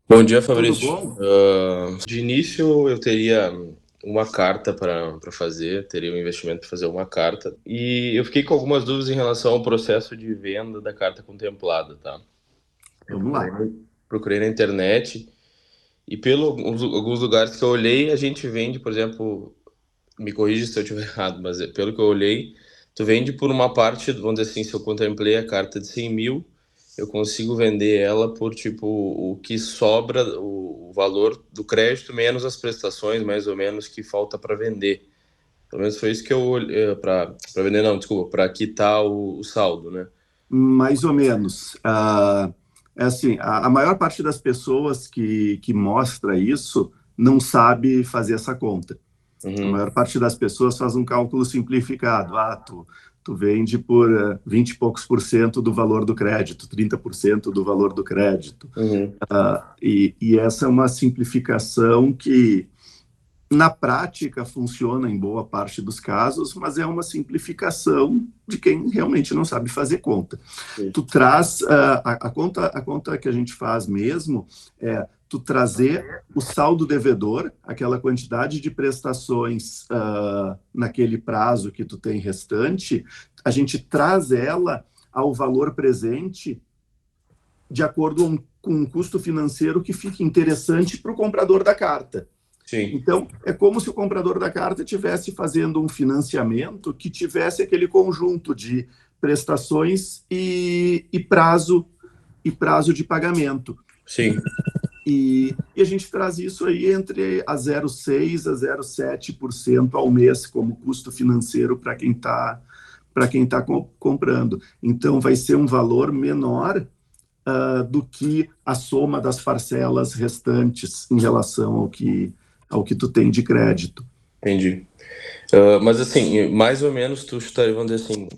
Bom dia, Tudo Fabrício. bom? De início, eu teria uma carta para fazer, teria um investimento para fazer uma carta. E eu fiquei com algumas dúvidas em relação ao processo de venda da carta contemplada, tá? Eu Vamos lá. procurei na internet e pelo alguns lugares que eu olhei, a gente vende, por exemplo, me corrija se eu estiver errado, mas pelo que eu olhei, tu vende por uma parte, vamos dizer assim, se eu contemplei a carta de 100 mil, eu consigo vender ela por, tipo, o que sobra, o valor do crédito, menos as prestações, mais ou menos, que falta para vender. Pelo menos foi isso que eu olhei, para vender, não, desculpa, para quitar o saldo, né? Mais ou menos. É assim, a maior parte das pessoas que mostra isso não sabe fazer essa conta. A Uhum, maior parte das pessoas faz um cálculo simplificado. Tu vende por 20 e poucos por cento do valor do crédito, 30% do valor do crédito. uhum, E essa é uma simplificação que na prática funciona em boa parte dos casos, mas é uma simplificação de quem realmente não sabe fazer conta. sim, Tu traz a conta que a gente faz mesmo é tu trazer o saldo devedor, aquela quantidade de prestações naquele prazo que tu tem restante, a gente traz ela ao valor presente de acordo com um custo financeiro que fique interessante para o comprador da carta. sim, Então, é como se o comprador da carta estivesse fazendo um financiamento que tivesse aquele conjunto de prestações e prazo de pagamento. sim, E a gente traz isso aí entre a 0,6% a 0,7% ao mês como custo financeiro para quem tá comprando. Então, vai ser um valor menor do que a soma das parcelas restantes em relação ao que tu tem de crédito. entendi. Mas assim, mais ou menos tu estaria, vamos dizer assim,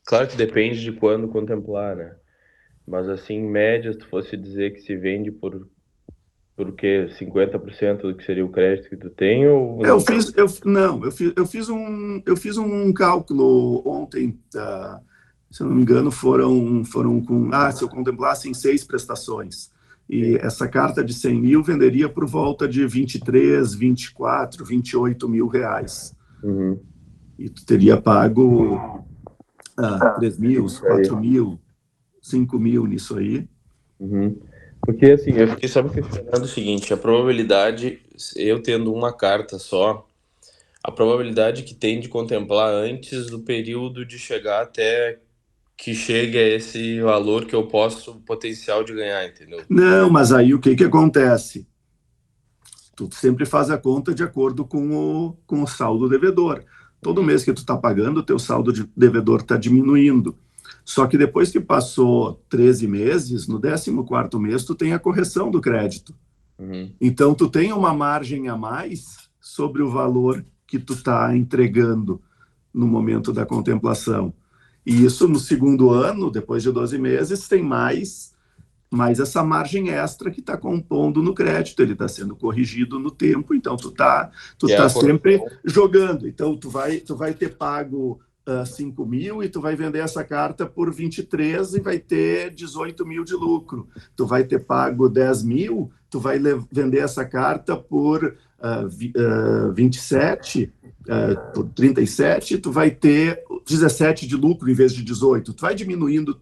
claro que depende de quando contemplar, né? Mas assim, em média, se tu fosse dizer que se vende por quê? 50% do que seria o crédito que tu tem ou Eu não? fiz, eu, não, eu fiz um cálculo ontem, se eu não me engano, foram com, se eu contemplasse em 6 prestações. E Sim. essa carta de 100 mil venderia por volta de 23, 24, 28 mil reais. Uhum. E tu teria pago 3 mil, Isso aí. 4 mil, 5 mil nisso aí. Uhum. Porque assim, eu fiquei só me questionando o seguinte, a probabilidade, eu tendo uma carta só, a probabilidade que tem de contemplar antes do período de chegar até que chegue a esse valor que eu posso, potencial de ganhar, entendeu? Não, mas aí o que que acontece? Tu sempre faz a conta de acordo com o saldo devedor. Todo Uhum. mês que tu está pagando, o teu saldo de devedor está diminuindo. Só que depois que passou 13 meses, no 14º mês, tu tem a correção do crédito. Uhum. Então, tu tem uma margem a mais sobre o valor que tu está entregando no momento da contemplação. E isso no segundo ano, depois de 12 meses, tem mais essa margem extra que está compondo no crédito, ele está sendo corrigido no tempo, então tu tá, tu Que é a tá sempre correção. jogando. Então tu vai ter pago 5 mil e tu vai vender essa carta por 23 e vai ter 18 mil de lucro. Tu vai ter pago 10 mil, tu vai vender essa carta por 27, por 37, tu vai ter 17 de lucro em vez de 18. Tu vai diminuindo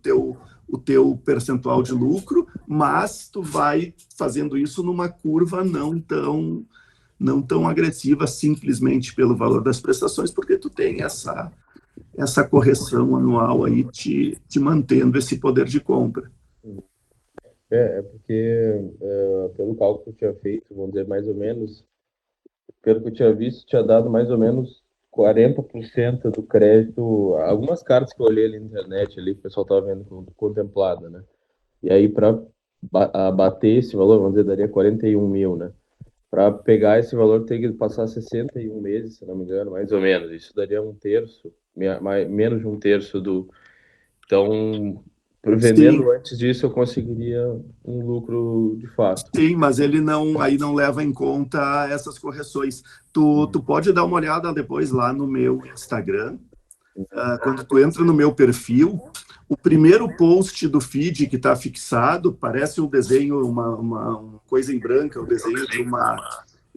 o teu percentual de lucro, mas tu vai fazendo isso numa curva não tão agressiva, simplesmente pelo valor das prestações, porque tu tem essa correção anual aí te mantendo esse poder de compra. É porque, pelo cálculo que eu tinha feito, vamos dizer, mais ou menos, pelo que eu tinha visto, tinha dado mais ou menos 40% do crédito. Algumas cartas que eu olhei ali na internet, ali, que o pessoal estava vendo contemplada, né? E aí, para bater esse valor, vamos dizer, daria 41 mil, né? Para pegar esse valor, tem que passar 61 meses, se não me engano, mais ou menos. Isso daria um terço, menos de um terço do. Então, Sim, vendendo antes disso, eu conseguiria um lucro de fato. sim, mas ele aí não leva em conta essas correções. Tu pode dar uma olhada depois lá no meu Instagram. Quando tu entra no meu perfil, o primeiro post do feed que está fixado parece um desenho, uma coisa em branca, o desenho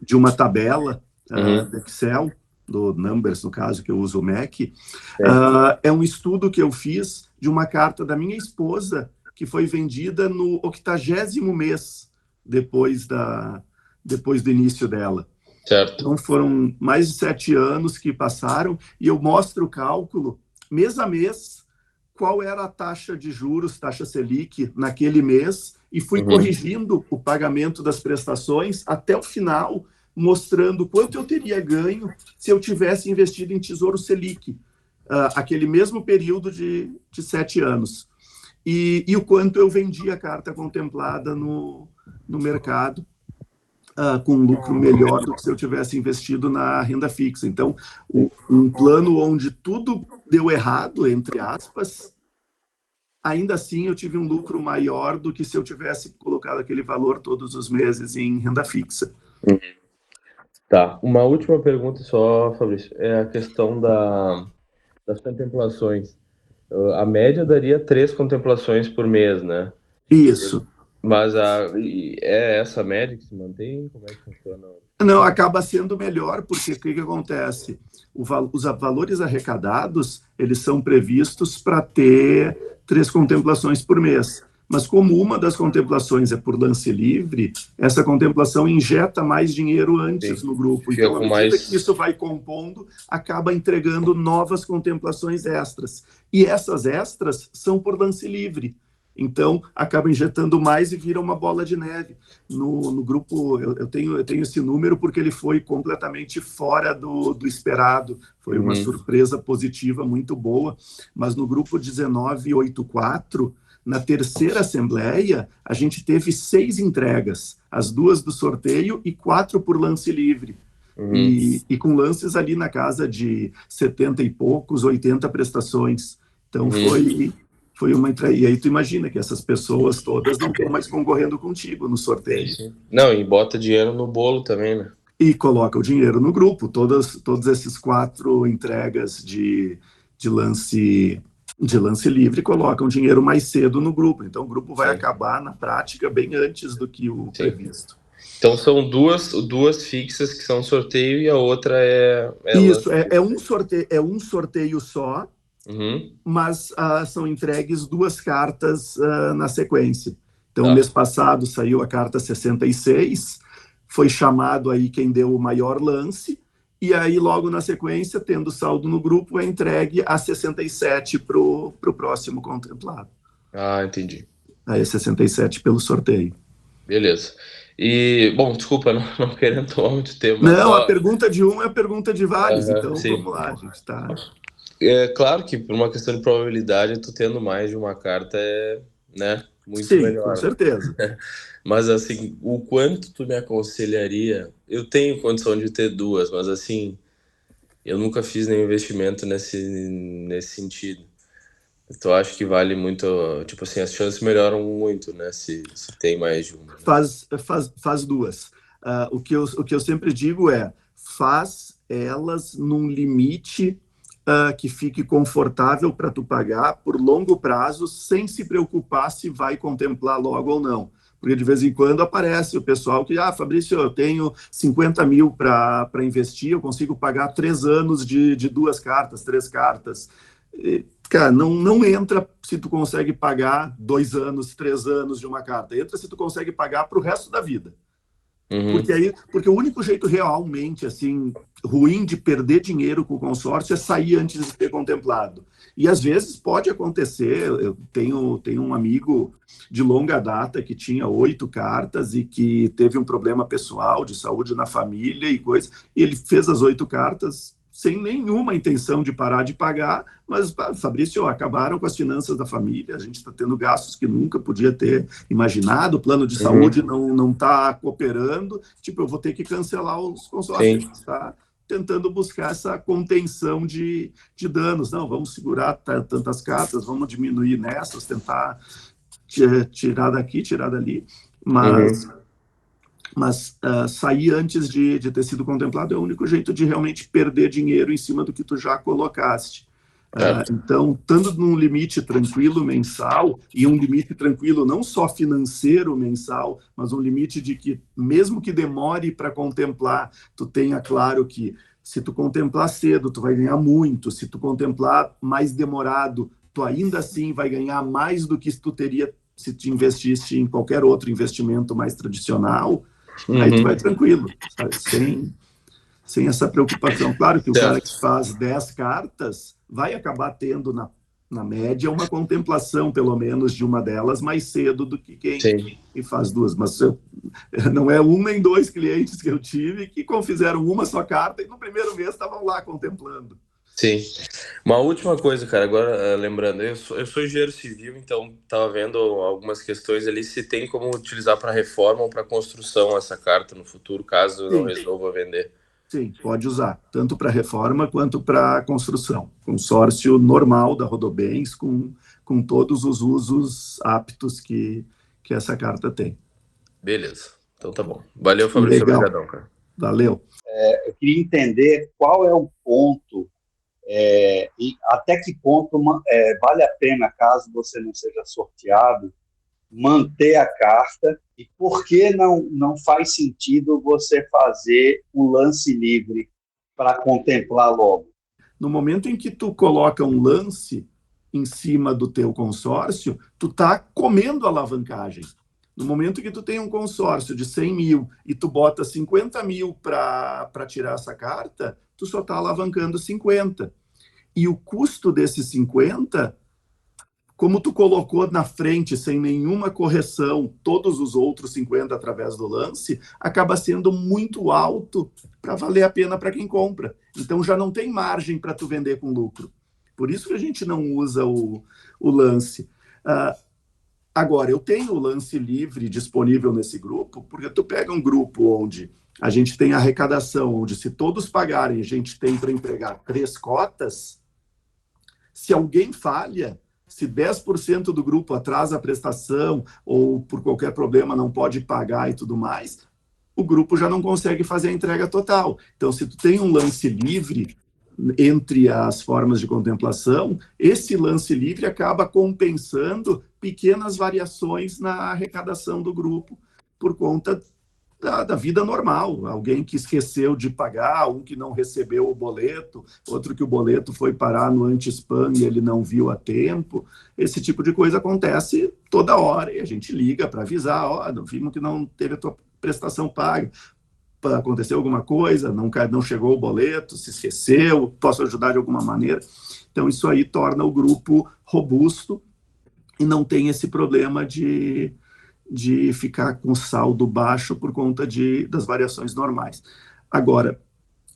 de uma tabela do Excel, do Numbers, no caso, que eu uso o Mac. É um estudo que eu fiz de uma carta da minha esposa que foi vendida no 80º mês depois do início dela. Certo. Então, foram mais de 7 anos que passaram e eu mostro o cálculo, mês a mês, qual era a taxa de juros, taxa Selic, naquele mês, e fui corrigindo o pagamento das prestações até o final, mostrando quanto eu teria ganho se eu tivesse investido em Tesouro Selic, aquele mesmo período de 7 anos. E o quanto eu vendi a carta contemplada no mercado, com um lucro melhor do que se eu tivesse investido na renda fixa. Então, um plano onde tudo deu errado, entre aspas, ainda assim eu tive um lucro maior do que se eu tivesse colocado aquele valor todos os meses em renda fixa. Tá. Uma última pergunta só, Fabrício. É a questão das contemplações. A média daria 3 contemplações por mês, né? Isso. Mas é essa média que se mantém? Como é que funciona? Não, acaba sendo melhor, porque o que acontece? Os valores arrecadados, eles são previstos para ter 3 contemplações por mês. Mas como uma das contemplações é por lance livre, essa contemplação injeta mais dinheiro antes no grupo. Então, à medida que isso vai compondo, acaba entregando novas contemplações extras. E essas extras são por lance livre. Então, acaba injetando mais e vira uma bola de neve. No grupo, eu tenho esse número porque ele foi completamente fora do esperado. Foi uma surpresa positiva muito boa. Mas no grupo 1984, na terceira assembleia, a gente teve 6 entregas. As 2 do sorteio e 4 por lance livre. E com lances ali na casa de 70 e poucos, 80 prestações. Então, foi uma entrega. E aí tu imagina que essas pessoas todas não estão mais concorrendo contigo no sorteio. Não, e bota dinheiro no bolo também, né? E coloca o dinheiro no grupo. Todos esses 4 entregas de lance livre colocam dinheiro mais cedo no grupo. Então o grupo vai acabar na prática bem antes do que o previsto. Então são duas fixas que são sorteio e a outra Isso, é um sorteio só. Mas são entregues 2 cartas na sequência. Então, mês passado saiu a carta 66, foi chamado aí quem deu o maior lance, e aí logo na sequência, tendo saldo no grupo, é entregue a 67 para o próximo contemplado. Entendi. Aí 67 pelo sorteio. Beleza. E, bom, desculpa, não querendo tomar muito tempo. Não, a pergunta de um é a pergunta de vários, então sim. Vamos lá, a gente está... É claro que por uma questão de probabilidade, tu tendo mais de uma carta muito melhor. Com certeza. Mas assim, o quanto tu me aconselharia? Eu tenho condição de ter 2, mas assim, eu nunca fiz nenhum investimento nesse sentido. Então acho que vale muito, tipo assim, as chances melhoram muito, né? Se tem mais de uma. Faz 2. O que eu sempre digo é, faz elas num limite que fique confortável para tu pagar por longo prazo, sem se preocupar se vai contemplar logo ou não. Porque de vez em quando aparece o pessoal que, Fabrício, eu tenho 50 mil para investir, eu consigo pagar 3 anos de 2 cartas, 3 cartas. Cara, não entra se tu consegue pagar 2 anos, 3 anos de uma carta. Entra se tu consegue pagar para o resto da vida. Porque o único jeito realmente assim ruim de perder dinheiro com o consórcio é sair antes de ter contemplado. E às vezes pode acontecer. Eu tenho um amigo de longa data que tinha 8 cartas e que teve um problema pessoal de saúde na família e coisa, e ele fez as 8 cartas sem nenhuma intenção de parar de pagar, mas, Fabrício, acabaram com as finanças da família, a gente está tendo gastos que nunca podia ter imaginado, o plano de saúde não está cooperando, eu vou ter que cancelar os consórcios, está tentando buscar essa contenção de danos. Não, vamos segurar tantas cartas, vamos diminuir nessas, tentar tirar daqui, tirar dali, mas sair antes de ter sido contemplado é o único jeito de realmente perder dinheiro em cima do que tu já colocaste. Então, estando num limite tranquilo mensal, e um limite tranquilo não só financeiro mensal, mas um limite de que, mesmo que demore para contemplar, tu tenha claro que se tu contemplar cedo, tu vai ganhar muito, se tu contemplar mais demorado, tu ainda assim vai ganhar mais do que tu teria se tu investisse em qualquer outro investimento mais tradicional, aí tu vai tranquilo, sabe? Sem essa preocupação. Claro que o cara que faz 10 cartas vai acabar tendo, na média, uma contemplação, pelo menos, de uma delas mais cedo do que quem faz duas. Mas não é um nem dois clientes que eu tive que fizeram uma só carta e no primeiro mês estavam lá contemplando. Sim. Uma última coisa, cara, agora lembrando, eu sou engenheiro civil, então estava vendo algumas questões ali, se tem como utilizar para reforma ou para construção essa carta no futuro, caso não resolva vender. Sim, pode usar, tanto para reforma quanto para construção. Consórcio normal da Rodobens, com todos os usos aptos que essa carta tem. Beleza, então tá bom. Valeu, Fabrício, obrigadão, cara. Valeu. Eu queria entender qual é o ponto, e até que ponto vale a pena, caso você não seja sorteado, manter a carta, e por que não faz sentido você fazer um lance livre para contemplar logo? No momento em que tu coloca um lance em cima do teu consórcio, tu tá comendo a alavancagem. No momento que tu tem um consórcio de 100 mil e tu bota 50 mil para tirar essa carta, tu só tá alavancando 50. E o custo desses 50, como tu colocou na frente, sem nenhuma correção, todos os outros 50 através do lance, acaba sendo muito alto para valer a pena para quem compra. Então já não tem margem para tu vender com lucro. Por isso que a gente não usa o lance. Agora, eu tenho o lance livre disponível nesse grupo, porque tu pega um grupo onde a gente tem arrecadação, onde se todos pagarem, a gente tem para entregar 3 cotas. Se alguém falha, se 10% do grupo atrasa a prestação ou por qualquer problema não pode pagar e tudo mais, o grupo já não consegue fazer a entrega total. Então, se tu tem um lance livre entre as formas de contemplação, esse lance livre acaba compensando pequenas variações na arrecadação do grupo por conta da vida normal. Alguém que esqueceu de pagar, um que não recebeu o boleto, outro que o boleto foi parar no anti-spam e ele não viu a tempo. Esse tipo de coisa acontece toda hora e a gente liga para avisar, vimos que não teve a tua prestação paga, aconteceu alguma coisa, não chegou o boleto, se esqueceu, posso ajudar de alguma maneira. Então isso aí torna o grupo robusto e não tem esse problema de ficar com saldo baixo por conta das variações normais. Agora,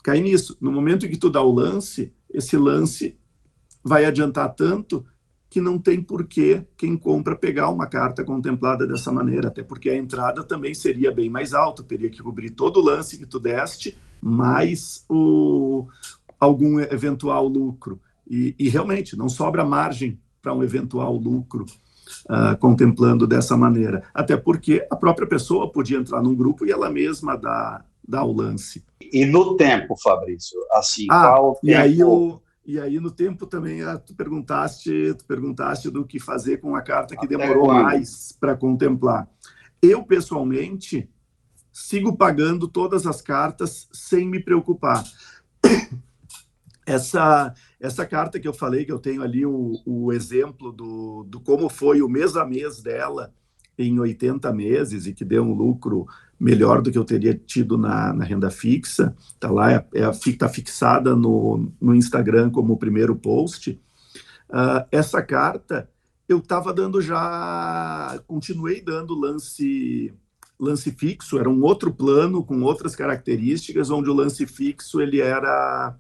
cai nisso, no momento em que tu dá o lance, esse lance vai adiantar tanto que não tem porquê quem compra pegar uma carta contemplada dessa maneira, até porque a entrada também seria bem mais alta, teria que cobrir todo o lance que tu deste, mais algum eventual lucro. E realmente, não sobra margem para um eventual lucro contemplando dessa maneira. Até porque a própria pessoa podia entrar num grupo e ela mesma dá o lance. E no tempo, Fabrício? Assim, qual o tempo? E aí no tempo também tu perguntaste do que fazer com a carta que demorou mais para contemplar. Eu, pessoalmente, sigo pagando todas as cartas sem me preocupar. Essa carta que eu falei, que eu tenho ali o exemplo do como foi o mês a mês dela em 80 meses e que deu um lucro melhor do que eu teria tido na renda fixa, está lá, está fixada no Instagram como o primeiro post. Essa carta eu estava dando continuei dando lance fixo, era um outro plano com outras características, onde o lance fixo ele era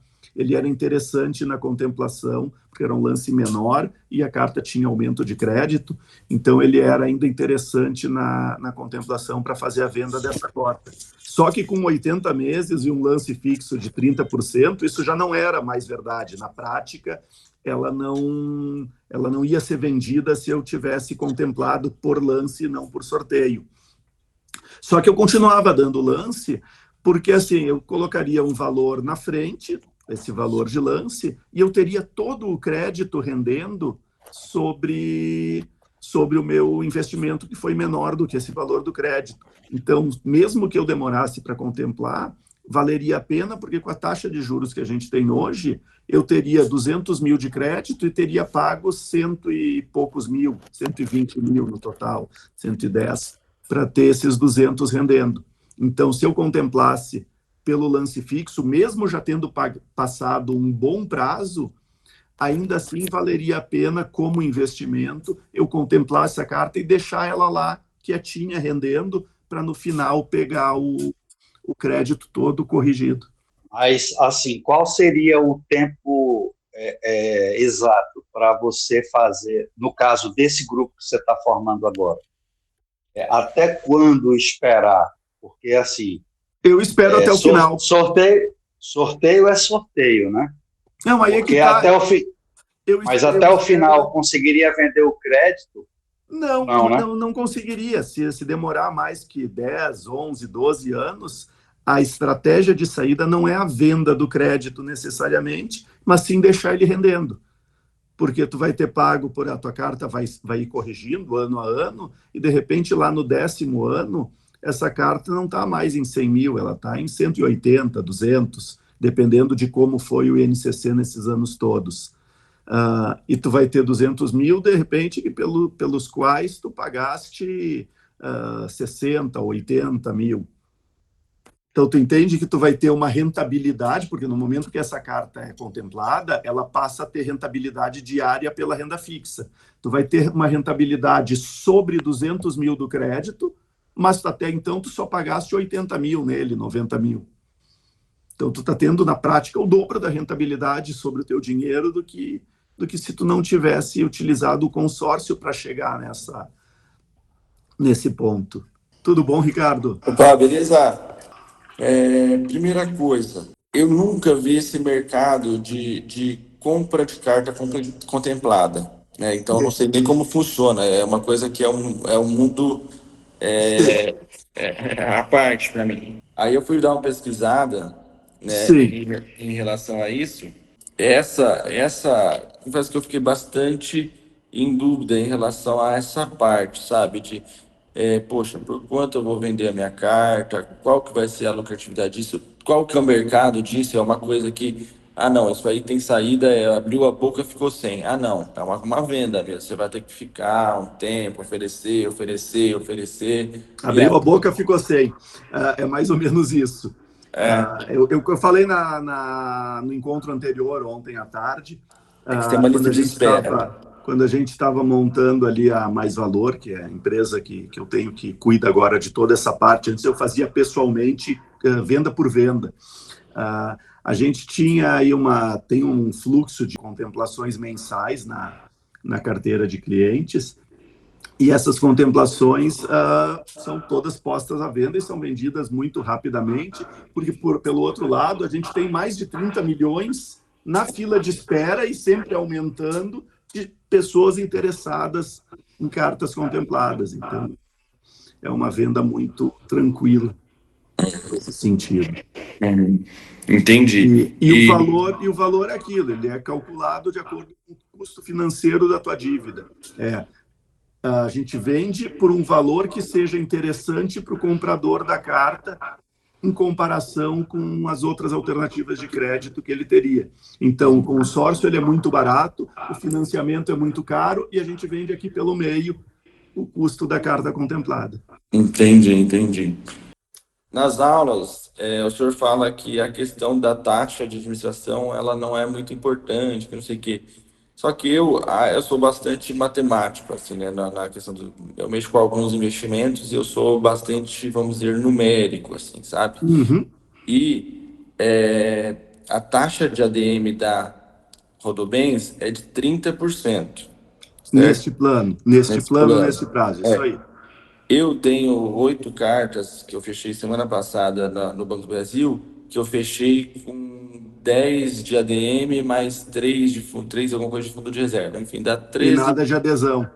interessante na contemplação, porque era um lance menor e a carta tinha aumento de crédito, então ele era ainda interessante na contemplação para fazer a venda dessa cota. Só que com 80 meses e um lance fixo de 30%, isso já não era mais verdade. Na prática, ela não ia ser vendida se eu tivesse contemplado por lance e não por sorteio. Só que eu continuava dando lance, porque assim, eu colocaria um valor na frente, esse valor de lance, e eu teria todo o crédito rendendo sobre o meu investimento, que foi menor do que esse valor do crédito. Então, mesmo que eu demorasse para contemplar, valeria a pena, porque com a taxa de juros que a gente tem hoje, eu teria 200 mil de crédito e teria pago cento e poucos mil, 120 mil no total, 110, para ter esses 200 rendendo. Então, se eu contemplasse pelo lance fixo, mesmo já tendo passado um bom prazo, ainda assim valeria a pena, como investimento, eu contemplar essa carta e deixar ela lá quietinha, rendendo, para no final pegar o crédito todo corrigido. Mas, assim, qual seria o tempo exato para você fazer, no caso desse grupo que você está formando agora? Até quando esperar? Porque, assim... Eu espero até o final. Sorteio é sorteio, né? Não, aí porque é que tá. Mas até o final conseguiria vender o crédito? Não conseguiria. Se demorar mais que 10, 11, 12 anos, a estratégia de saída não é a venda do crédito necessariamente, mas sim deixar ele rendendo. Porque tu vai ter pago por a tua carta, vai ir corrigindo ano a ano, e de repente lá no 10º ano, essa carta não está mais em 100 mil, ela está em 180, 200, dependendo de como foi o INCC nesses anos todos. E tu vai ter 200 mil, de repente, pelos quais tu pagaste 60, 80 mil. Então, tu entende que tu vai ter uma rentabilidade, porque no momento que essa carta é contemplada, ela passa a ter rentabilidade diária pela renda fixa. Tu vai ter uma rentabilidade sobre 200 mil do crédito, mas até então tu só pagaste 80 mil nele, 90 mil. Então, tu está tendo, na prática, o dobro da rentabilidade sobre o teu dinheiro do que se tu não tivesse utilizado o consórcio para chegar nesse ponto. Tudo bom, Ricardo? Opa, beleza? Primeira coisa, eu nunca vi esse mercado de compra de carta contemplada, né? Então, eu não sei nem como funciona. É uma coisa que é um mundo à parte para mim. Aí eu fui dar uma pesquisada, né, em relação a isso. Confesso que eu fiquei bastante em dúvida em relação a essa parte, sabe? Poxa, por quanto eu vou vender a minha carta? Qual que vai ser a lucratividade disso? Qual que é o mercado disso? É uma coisa que, não, isso aí tem saída, abriu a boca, ficou sem. Não, é uma venda mesmo. Você vai ter que ficar um tempo, oferecer. Abriu a boca, ficou sem. É mais ou menos isso. Eu falei no encontro anterior, ontem à tarde, quando a gente estava montando ali a Mais Valor, que é a empresa que eu tenho, que cuida agora de toda essa parte. Antes eu fazia pessoalmente, venda por venda. A gente tinha aí tem um fluxo de contemplações mensais na carteira de clientes, e essas contemplações são todas postas à venda e são vendidas muito rapidamente, porque, pelo outro lado, a gente tem mais de 30 milhões na fila de espera e sempre aumentando de pessoas interessadas em cartas contempladas. Então, é uma venda muito tranquila nesse sentido. Entendi. O valor é aquilo, ele é calculado de acordo com o custo financeiro da tua dívida. A gente vende por um valor que seja interessante para o comprador da carta em comparação com as outras alternativas de crédito que ele teria. Então, o consórcio ele é muito barato, o financiamento é muito caro e a gente vende aqui pelo meio o custo da carta contemplada. Entendi. Nas aulas, o senhor fala que a questão da taxa de administração ela não é muito importante, que não sei o quê. Só que eu sou bastante matemático, assim, né, na questão eu mexo com alguns investimentos e eu sou bastante, vamos dizer, numérico, assim, sabe? Uhum. E a taxa de ADM da Rodobens é de 30%. Neste plano, nesse prazo, isso aí. Eu tenho 8 cartas que eu fechei semana passada no Banco do Brasil, que eu fechei com 10 de ADM, mais 3 de fundo, 3 alguma coisa de fundo de reserva. Enfim, dá 13. E nada de adesão.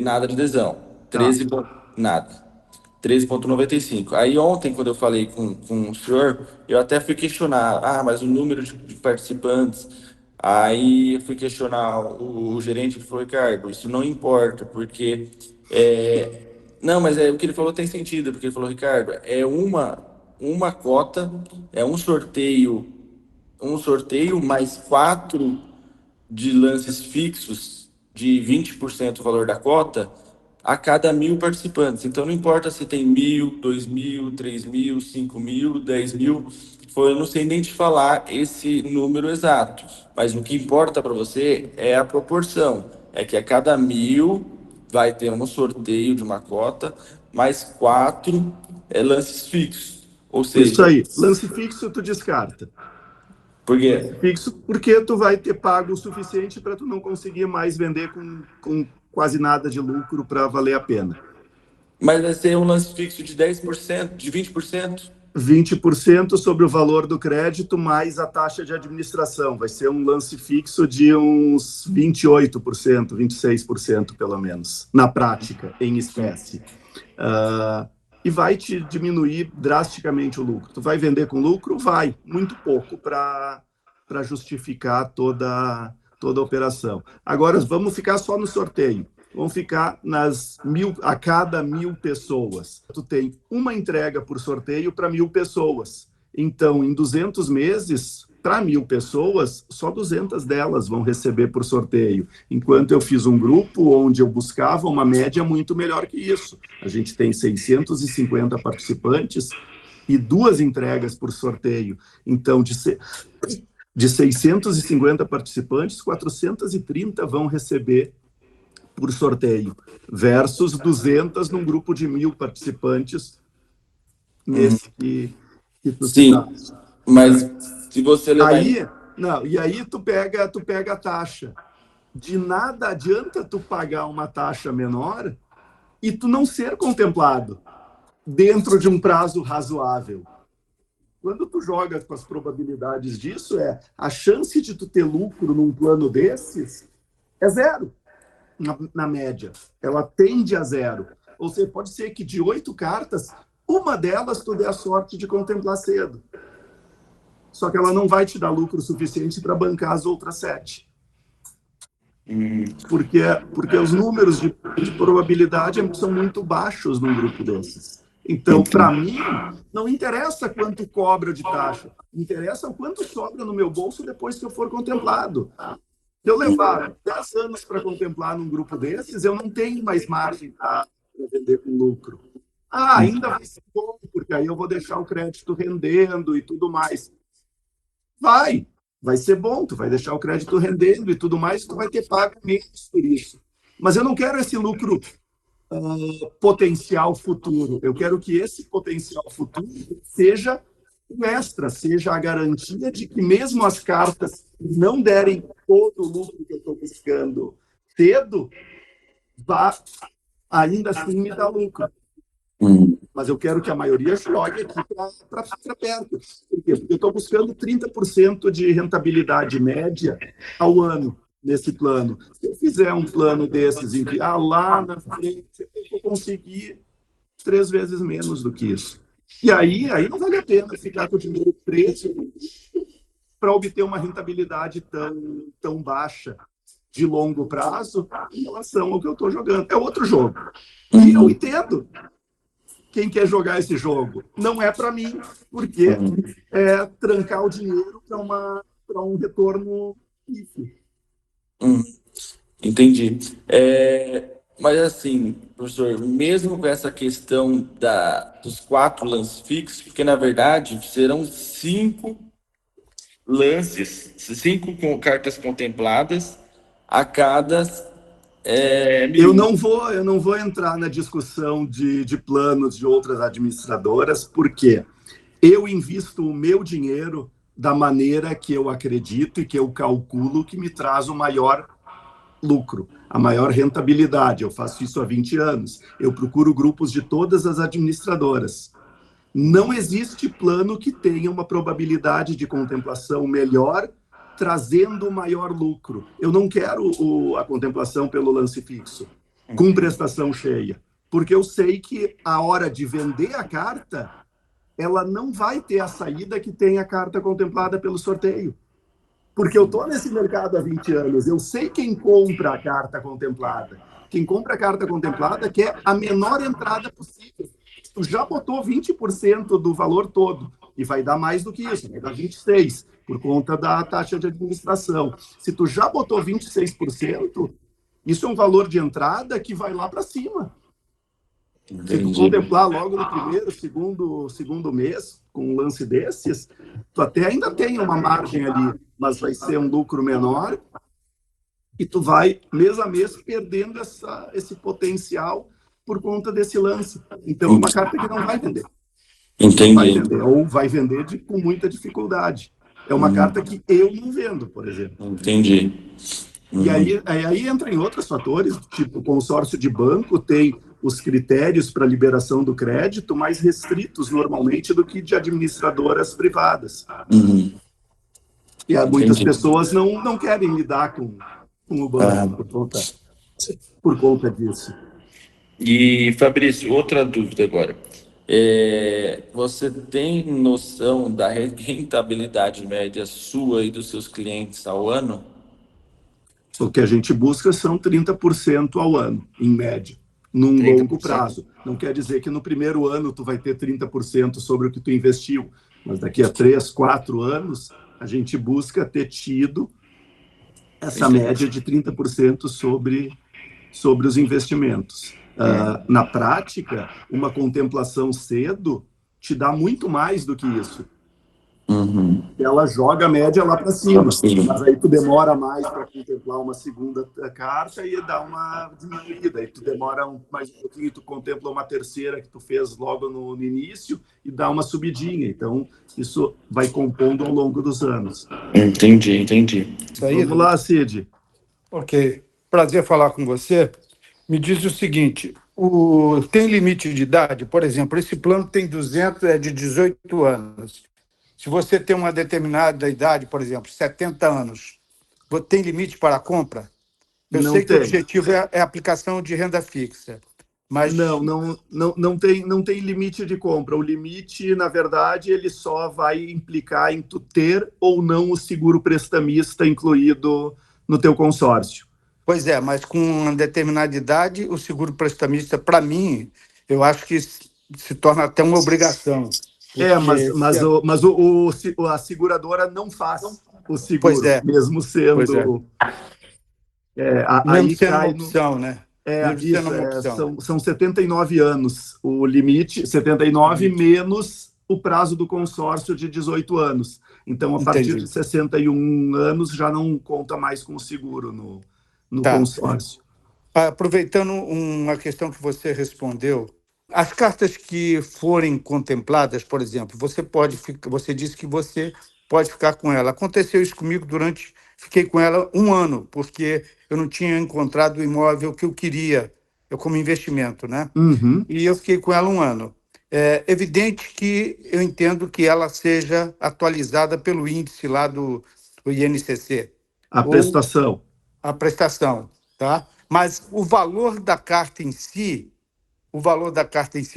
Nada de adesão. 13, nada. 13,95. Aí ontem, quando eu falei com o senhor, eu até fui questionar, mas o número de participantes. Aí eu fui questionar o gerente, que falou, Ricardo, isso não importa, porque... Não, mas o que ele falou tem sentido, porque ele falou, Ricardo, é uma cota, é um sorteio mais 4 de lances fixos de 20% do valor da cota a cada 1.000 participantes. Então não importa se tem 1.000, 2.000, 3.000, 5.000, 10.000. Eu não sei nem te falar esse número exato, mas o que importa para você é a proporção. É que a cada 1.000 vai ter um sorteio de uma cota, mais 4 lances fixos. Ou Isso seja, aí. Lance fixo tu descarta. porque Fixo porque tu vai ter pago o suficiente para tu não conseguir mais vender com quase nada de lucro para valer a pena. mas vai ser um lance fixo de 10%, de 20%. 20% sobre o valor do crédito mais a taxa de administração. Vai ser um lance fixo de uns 28%, 26% pelo menos, na prática, em espécie. E vai te diminuir drasticamente o lucro. Tu vai vender com lucro? Vai, muito pouco para justificar toda a operação. Agora, vamos ficar só no sorteio. Vão ficar a cada 1.000 pessoas. Tu tem uma entrega por sorteio para 1.000 pessoas. Então, em 200 meses, para 1.000 pessoas, só 200 delas vão receber por sorteio. Enquanto eu fiz um grupo onde eu buscava uma média muito melhor que isso. A gente tem 650 participantes e 2 entregas por sorteio. Então, de 650 participantes, 430 vão receber por sorteio, versus 200 num grupo de 1.000 participantes nesse que tu citaste. Sim, mas se você levar e aí tu pega a taxa. De nada adianta tu pagar uma taxa menor e tu não ser contemplado dentro de um prazo razoável. Quando tu joga com as probabilidades disso, a chance de tu ter lucro num plano desses é zero. Na média, ela tende a zero. Ou seja, pode ser que de 8 cartas, uma delas tu dê a sorte de contemplar cedo. Só que ela não vai te dar lucro suficiente para bancar as outras 7. Porque os números de probabilidade são muito baixos num grupo desses. Então, para mim, não interessa quanto cobra de taxa, interessa o quanto sobra no meu bolso depois que eu for contemplado. Se eu levar 10 anos para contemplar num grupo desses, eu não tenho mais margem para vender com lucro. Ainda vai ser bom, porque aí eu vou deixar o crédito rendendo e tudo mais. Vai ser bom, tu vai deixar o crédito rendendo e tudo mais, tu vai ter pago menos por isso. Mas eu não quero esse lucro potencial futuro. Eu quero que esse potencial futuro seja o extra, seja a garantia de que mesmo as cartas não derem todo o lucro que eu estou buscando cedo, ainda assim me dar lucro. Mas eu quero que a maioria jogue aqui para perto. Por quê? Porque eu estou buscando 30% de rentabilidade média ao ano nesse plano. Se eu fizer um plano desses em que lá na frente eu vou conseguir 3 vezes menos do que isso. E aí não vale a pena ficar com o dinheiro preso para obter uma rentabilidade tão baixa de longo prazo em relação ao que eu estou jogando. É outro jogo. E eu entendo quem quer jogar esse jogo. Não é para mim, porque é trancar o dinheiro para um retorno pífio. Entendi. Mas assim, professor, mesmo com essa questão dos 4 lances fixos, porque na verdade serão 5 lances, 5 cartas contempladas a cada 1.000. Eu não vou entrar na discussão de planos de outras administradoras, porque eu invisto o meu dinheiro da maneira que eu acredito e que eu calculo que me traz o maior lucro, a maior rentabilidade. Eu faço isso há 20 anos. Eu procuro grupos de todas as administradoras. Não existe plano que tenha uma probabilidade de contemplação melhor, trazendo maior lucro. Eu não quero a contemplação pelo lance fixo, com prestação cheia. porque eu sei que a hora de vender a carta, ela não vai ter a saída que tem a carta contemplada pelo sorteio. Porque eu estou nesse mercado há 20 anos, eu sei quem compra a carta contemplada. Quem compra a carta contemplada quer a menor entrada possível. Tu já botou 20% do valor todo, e vai dar mais do que isso, vai dar 26%, por conta da taxa de administração. Se tu já botou 26%, isso é um valor de entrada que vai lá para cima. Se tu contemplar logo no primeiro, segundo mês, com um lance desses, tu até ainda tem uma margem ali, mas vai ser um lucro menor, e tu vai, mês a mês, perdendo esse potencial por conta desse lance. Então, é uma carta que não vai vender. Entendi. Não vai vender, ou vai vender com muita dificuldade. É uma carta que eu não vendo, por exemplo. Entendi. E aí entra em outros fatores, tipo, o consórcio de banco tem os critérios para liberação do crédito mais restritos, normalmente, do que de administradoras privadas. E muitas pessoas não querem lidar com o banco por conta disso. E, Fabrício, outra dúvida agora. Você tem noção da rentabilidade média sua e dos seus clientes ao ano? O que a gente busca são 30% ao ano, em média, num 30%. longo prazo. Não quer dizer que no primeiro ano tu vai ter 30% sobre o que tu investiu, mas daqui a 3, 4 anos, a gente busca ter tido essa média de 30% sobre os investimentos. Na prática, uma contemplação cedo te dá muito mais do que isso. Ela joga a média lá para cima, mas aí tu demora mais para contemplar uma segunda carta e dá uma diminuída. Aí tu demora mais um pouquinho, tu contempla uma terceira que tu fez logo no início e dá uma subidinha. Então, isso vai compondo ao longo dos anos. Entendi. Vamos lá, Cid. Ok. Prazer falar com você. Me diz o seguinte, tem limite de idade? Por exemplo, esse plano tem 200, é de 18 anos. Se você tem uma determinada idade, por exemplo, 70 anos, tem limite para a compra? Eu sei que o objetivo é a aplicação de renda fixa. Mas... Não tem limite de compra. O limite, na verdade, ele só vai implicar em tu ter ou não o seguro prestamista incluído no teu consórcio. Pois é, mas com uma determinada idade, o seguro prestamista, para mim, eu acho que se torna até uma obrigação. Mas a seguradora não faz o seguro, mesmo sendo... Mesmo sendo uma opção, né? São 79 anos o limite, 79 menos o prazo do consórcio de 18 anos. Então, a partir de 61 anos, já não conta mais com o seguro no consórcio. Aproveitando uma questão que você respondeu, as cartas que forem contempladas, por exemplo, você disse que você pode ficar com ela. Aconteceu isso comigo fiquei com ela 1 ano, porque eu não tinha encontrado o imóvel que eu queria, como investimento, né? E eu fiquei com ela 1 ano. É evidente que eu entendo que ela seja atualizada pelo índice lá do INCC. A prestação, tá? Mas o valor da carta em si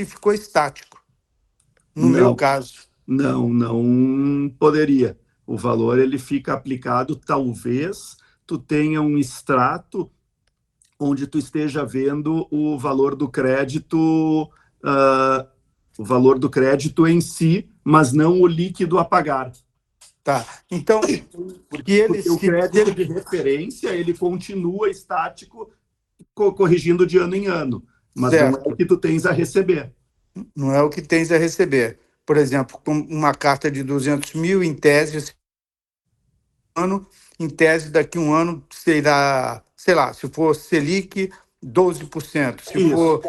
ficou estático, no meu caso. Não poderia. O valor ele fica aplicado, talvez tu tenha um extrato onde tu esteja vendo o valor do crédito em si, mas não o líquido a pagar. Tá. Então, porque o crédito de referência ele continua estático, corrigindo de ano em ano, mas não é o que tu tens a receber. Não é o que tens a receber. Por exemplo, com uma carta de 200 mil, em tese, daqui a 1 ano será, sei lá, se for Selic, 12%. Se for...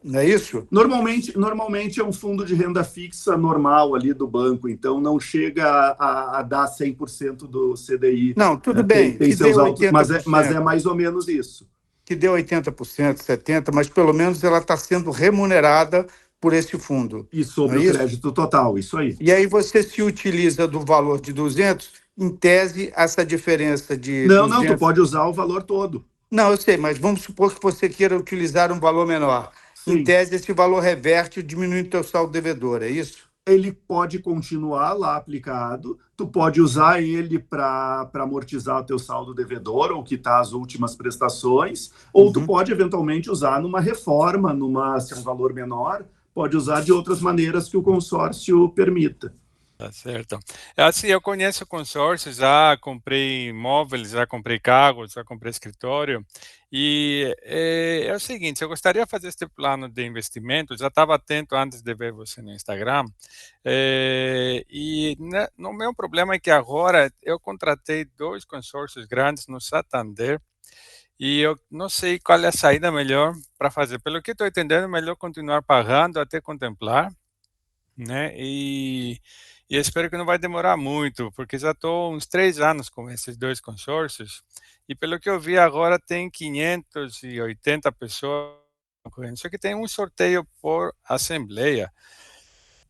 Não é isso? Normalmente é um fundo de renda fixa normal ali do banco, então não chega a dar 100% do CDI. Não, tudo bem. Tem seus altos, mas é mais ou menos isso. Que deu 80%, 70%, mas pelo menos ela está sendo remunerada por esse fundo. E sobre o crédito total, isso aí. E aí você se utiliza do valor de 200, em tese, essa diferença de... Não, tu pode usar o valor todo. Não, eu sei, mas vamos supor que você queira utilizar um valor menor. em tese, esse valor reverte diminuindo o teu saldo devedor, é isso? Ele pode continuar lá aplicado, tu pode usar ele para amortizar o teu saldo devedor ou quitar as últimas prestações, ou tu pode eventualmente usar numa reforma, se é um valor menor, pode usar de outras maneiras que o consórcio permita. Tá certo. Assim, eu conheço consórcios, já comprei imóveis, já comprei carros, já comprei escritório. E é o seguinte, eu gostaria de fazer este plano de investimento, já estava atento antes de ver você no Instagram. O meu problema é que agora eu contratei 2 consórcios grandes no Santander e eu não sei qual é a saída melhor para fazer. Pelo que estou entendendo, é melhor continuar pagando até contemplar, né? E eu espero que não vai demorar muito, porque já estou uns 3 anos com esses 2 consórcios, e pelo que eu vi agora tem 580 pessoas concorrendo, só que tem um sorteio por assembleia.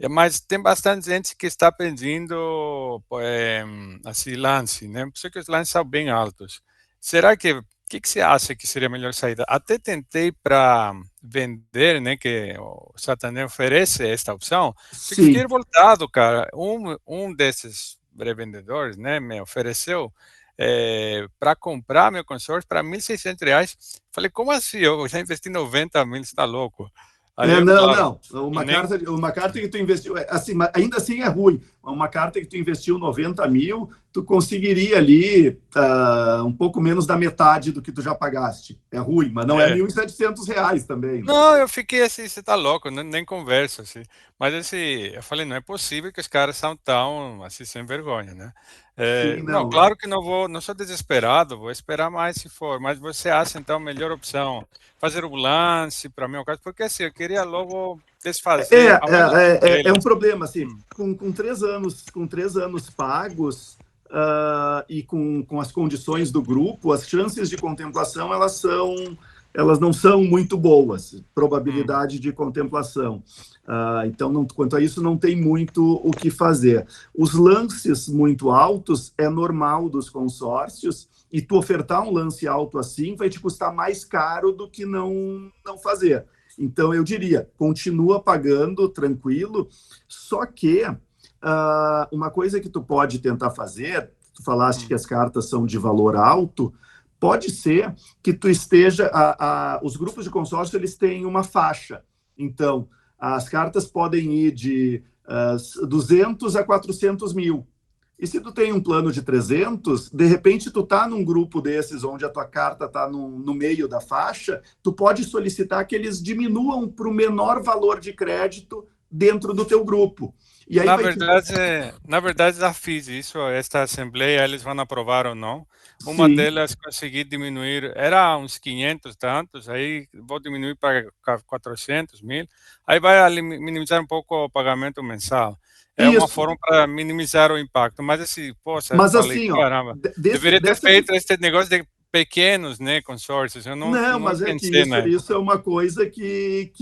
Mas tem bastante gente que está pedindo assim, lance, né? Só que os lances são bem altos. Será que, o que você acha que seria a melhor saída? Até tentei para vender, né? Que o Santander oferece esta opção. Só que fiquei Sim. revoltado, cara. Um desses revendedores, né? Me ofereceu para comprar meu consórcio para R$ 1.600. Falei, como assim? Eu já investi 90 mil, você está louco? Aí eu, Não, claro, não. e nem Uma carta que tu investiu, assim, ainda assim é ruim. Uma carta que tu investiu 90 mil, tu conseguiria ali um pouco menos da metade do que tu já pagaste. É ruim, mas não é é. R$ 1.700 também. Né? Não, eu fiquei assim, você tá louco, nem converso, assim. Mas assim, eu falei, não é possível que os caras são tão, assim, sem vergonha, né? Sim, Não, não. claro que não sou desesperado, vou esperar mais se for, mas você acha, então, a melhor opção fazer o lance para meu caso? Porque assim, eu queria logo desfazer a maioria É um deles. problema, assim, Hum, com 3 anos pagos e com as condições do grupo, as chances de contemplação, elas não são muito boas, hum, probabilidade de contemplação. Então, quanto a isso, não tem muito o que fazer. Os lances muito altos é normal dos consórcios, e tu ofertar um lance alto assim vai te custar mais caro do que não fazer. Então, eu diria, continua pagando tranquilo, só que uma coisa que tu pode tentar fazer, tu falaste que as cartas são de valor alto, pode ser que tu esteja... os grupos de consórcio, eles têm uma faixa. Então, as cartas podem ir de 200 a 400 mil. E se tu tem um plano de 300, de repente tu tá num grupo desses onde a tua carta tá no meio da faixa, tu pode solicitar que eles diminuam para o menor valor de crédito dentro do teu grupo. E aí Na verdade, já fiz isso. Esta assembleia, eles vão aprovar ou não. Uma Sim, delas consegui diminuir, era uns 500 tantos, aí vou diminuir para 400 mil. Aí vai minimizar um pouco o pagamento mensal. É uma isso. forma para minimizar o impacto. Mas assim, poxa, eu Mas falei, assim, ó, caramba, deveria ter dessa que feito este negócio de pequenos, né, consórcios. Eu não, não mas é que pensei na isso época. é uma coisa que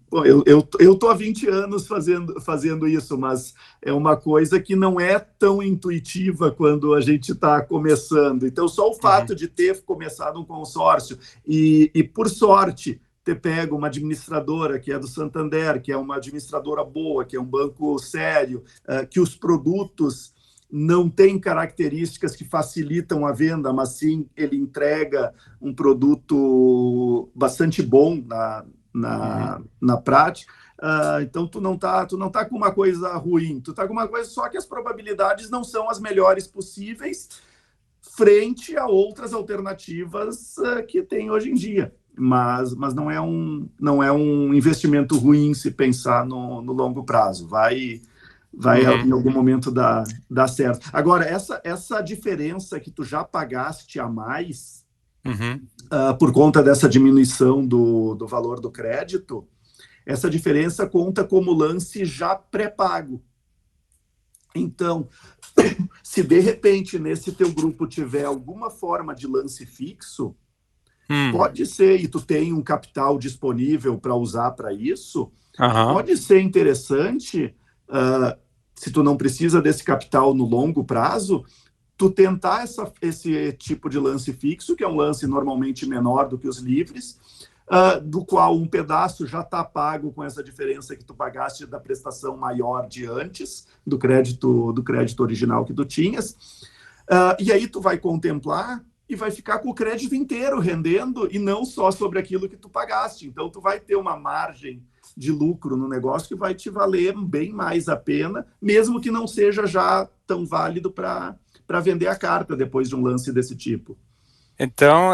bom, eu tô há 20 anos fazendo isso, mas é uma coisa que não é tão intuitiva quando a gente está começando. Então, só o Uhum, fato de ter começado um consórcio e por sorte, ter pego uma administradora que é do Santander, que é uma administradora boa, que é um banco sério, que os produtos não tem características que facilitam a venda, mas sim ele entrega um produto bastante bom uhum, na prática. Então tu não tá com uma coisa ruim, tu tá com uma coisa só que as probabilidades não são as melhores possíveis frente a outras alternativas que tem hoje em dia. Mas não é um investimento ruim se pensar no longo prazo. Vai uhum, em algum momento dar certo. Agora, essa diferença que tu já pagaste a mais uhum. por conta dessa diminuição do valor do crédito, essa diferença conta como lance já pré-pago. Então, se de repente nesse teu grupo tiver alguma forma de lance fixo, pode ser, e tu tem um capital disponível para usar para isso, Aham. pode ser interessante, se tu não precisa desse capital no longo prazo, tu tentar esse tipo de lance fixo, que é um lance normalmente menor do que os livres, do qual um pedaço já está pago com essa diferença que tu pagaste da prestação maior de antes, do crédito original que tu tinhas. E aí tu vai contemplar e vai ficar com o crédito inteiro rendendo e não só sobre aquilo que tu pagaste. Então, tu vai ter uma margem de lucro no negócio que vai te valer bem mais a pena, mesmo que não seja já tão válido para vender a carta depois de um lance desse tipo. Então,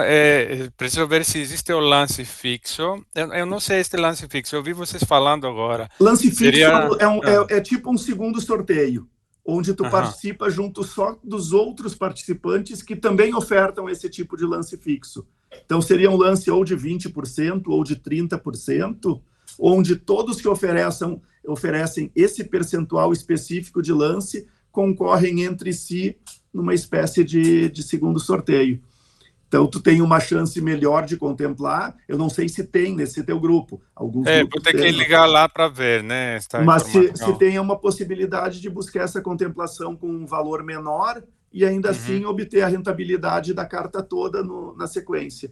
preciso ver se existe o lance fixo. Eu não sei este lance fixo, eu vi vocês falando agora. Lance fixo é tipo um segundo sorteio, onde tu participa junto só dos outros participantes que também ofertam esse tipo de lance fixo. Então, seria um lance ou de 20% ou de 30%, onde todos que oferecem esse percentual específico de lance concorrem entre si numa espécie de segundo sorteio. Então, tu tem uma chance melhor de contemplar. Eu não sei se tem nesse teu grupo. Alguns grupos vou ter que ligar lá para ver, né? Mas se tem uma possibilidade de buscar essa contemplação com um valor menor e ainda assim obter a rentabilidade da carta toda na sequência.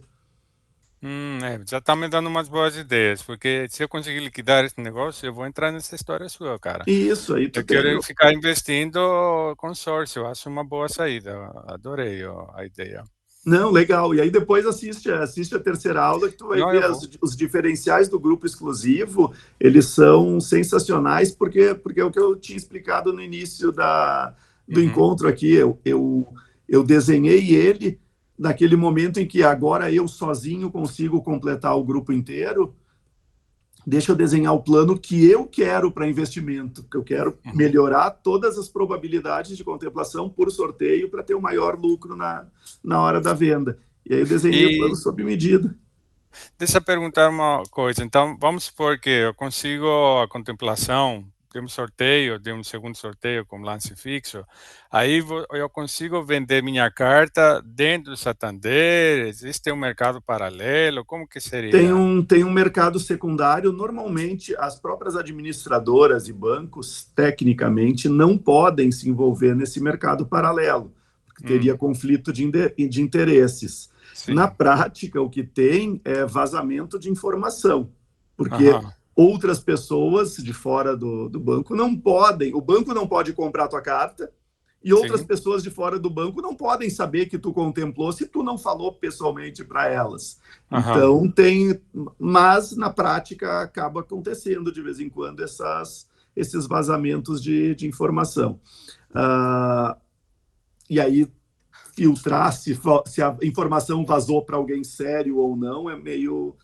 Já está me dando umas boas ideias, porque se eu conseguir liquidar esse negócio, eu vou entrar nessa história sua, cara. Isso, aí tu eu quero ficar investindo consórcio, eu acho uma boa saída, adorei a ideia. Não, legal. E aí depois assiste a terceira aula que tu vai ver os diferenciais do grupo exclusivo, eles são sensacionais, porque é o que eu tinha explicado no início do encontro aqui. Eu desenhei ele naquele momento em que agora eu sozinho consigo completar o grupo inteiro. Deixa eu desenhar o plano que eu quero para investimento, que eu quero melhorar todas as probabilidades de contemplação por sorteio para ter o maior lucro na hora da venda. E aí eu desenhei o plano sob medida. Deixa eu perguntar uma coisa. Então, vamos supor que eu consigo a contemplação de um sorteio, de um segundo sorteio com lance fixo, aí eu consigo vender minha carta dentro do Santander? Existe um mercado paralelo? Como que seria? Tem um mercado secundário. Normalmente, as próprias administradoras e bancos, tecnicamente, não podem se envolver nesse mercado paralelo, porque teria conflito de interesses. Sim. Na prática, o que tem é vazamento de informação, porque outras pessoas de fora do banco não podem, o banco não pode comprar a tua carta, e outras pessoas de fora do banco não podem saber que tu contemplou se tu não falou pessoalmente para elas. Então, mas na prática acaba acontecendo de vez em quando esses vazamentos de informação. E aí, filtrar se a informação vazou para alguém sério ou não é meio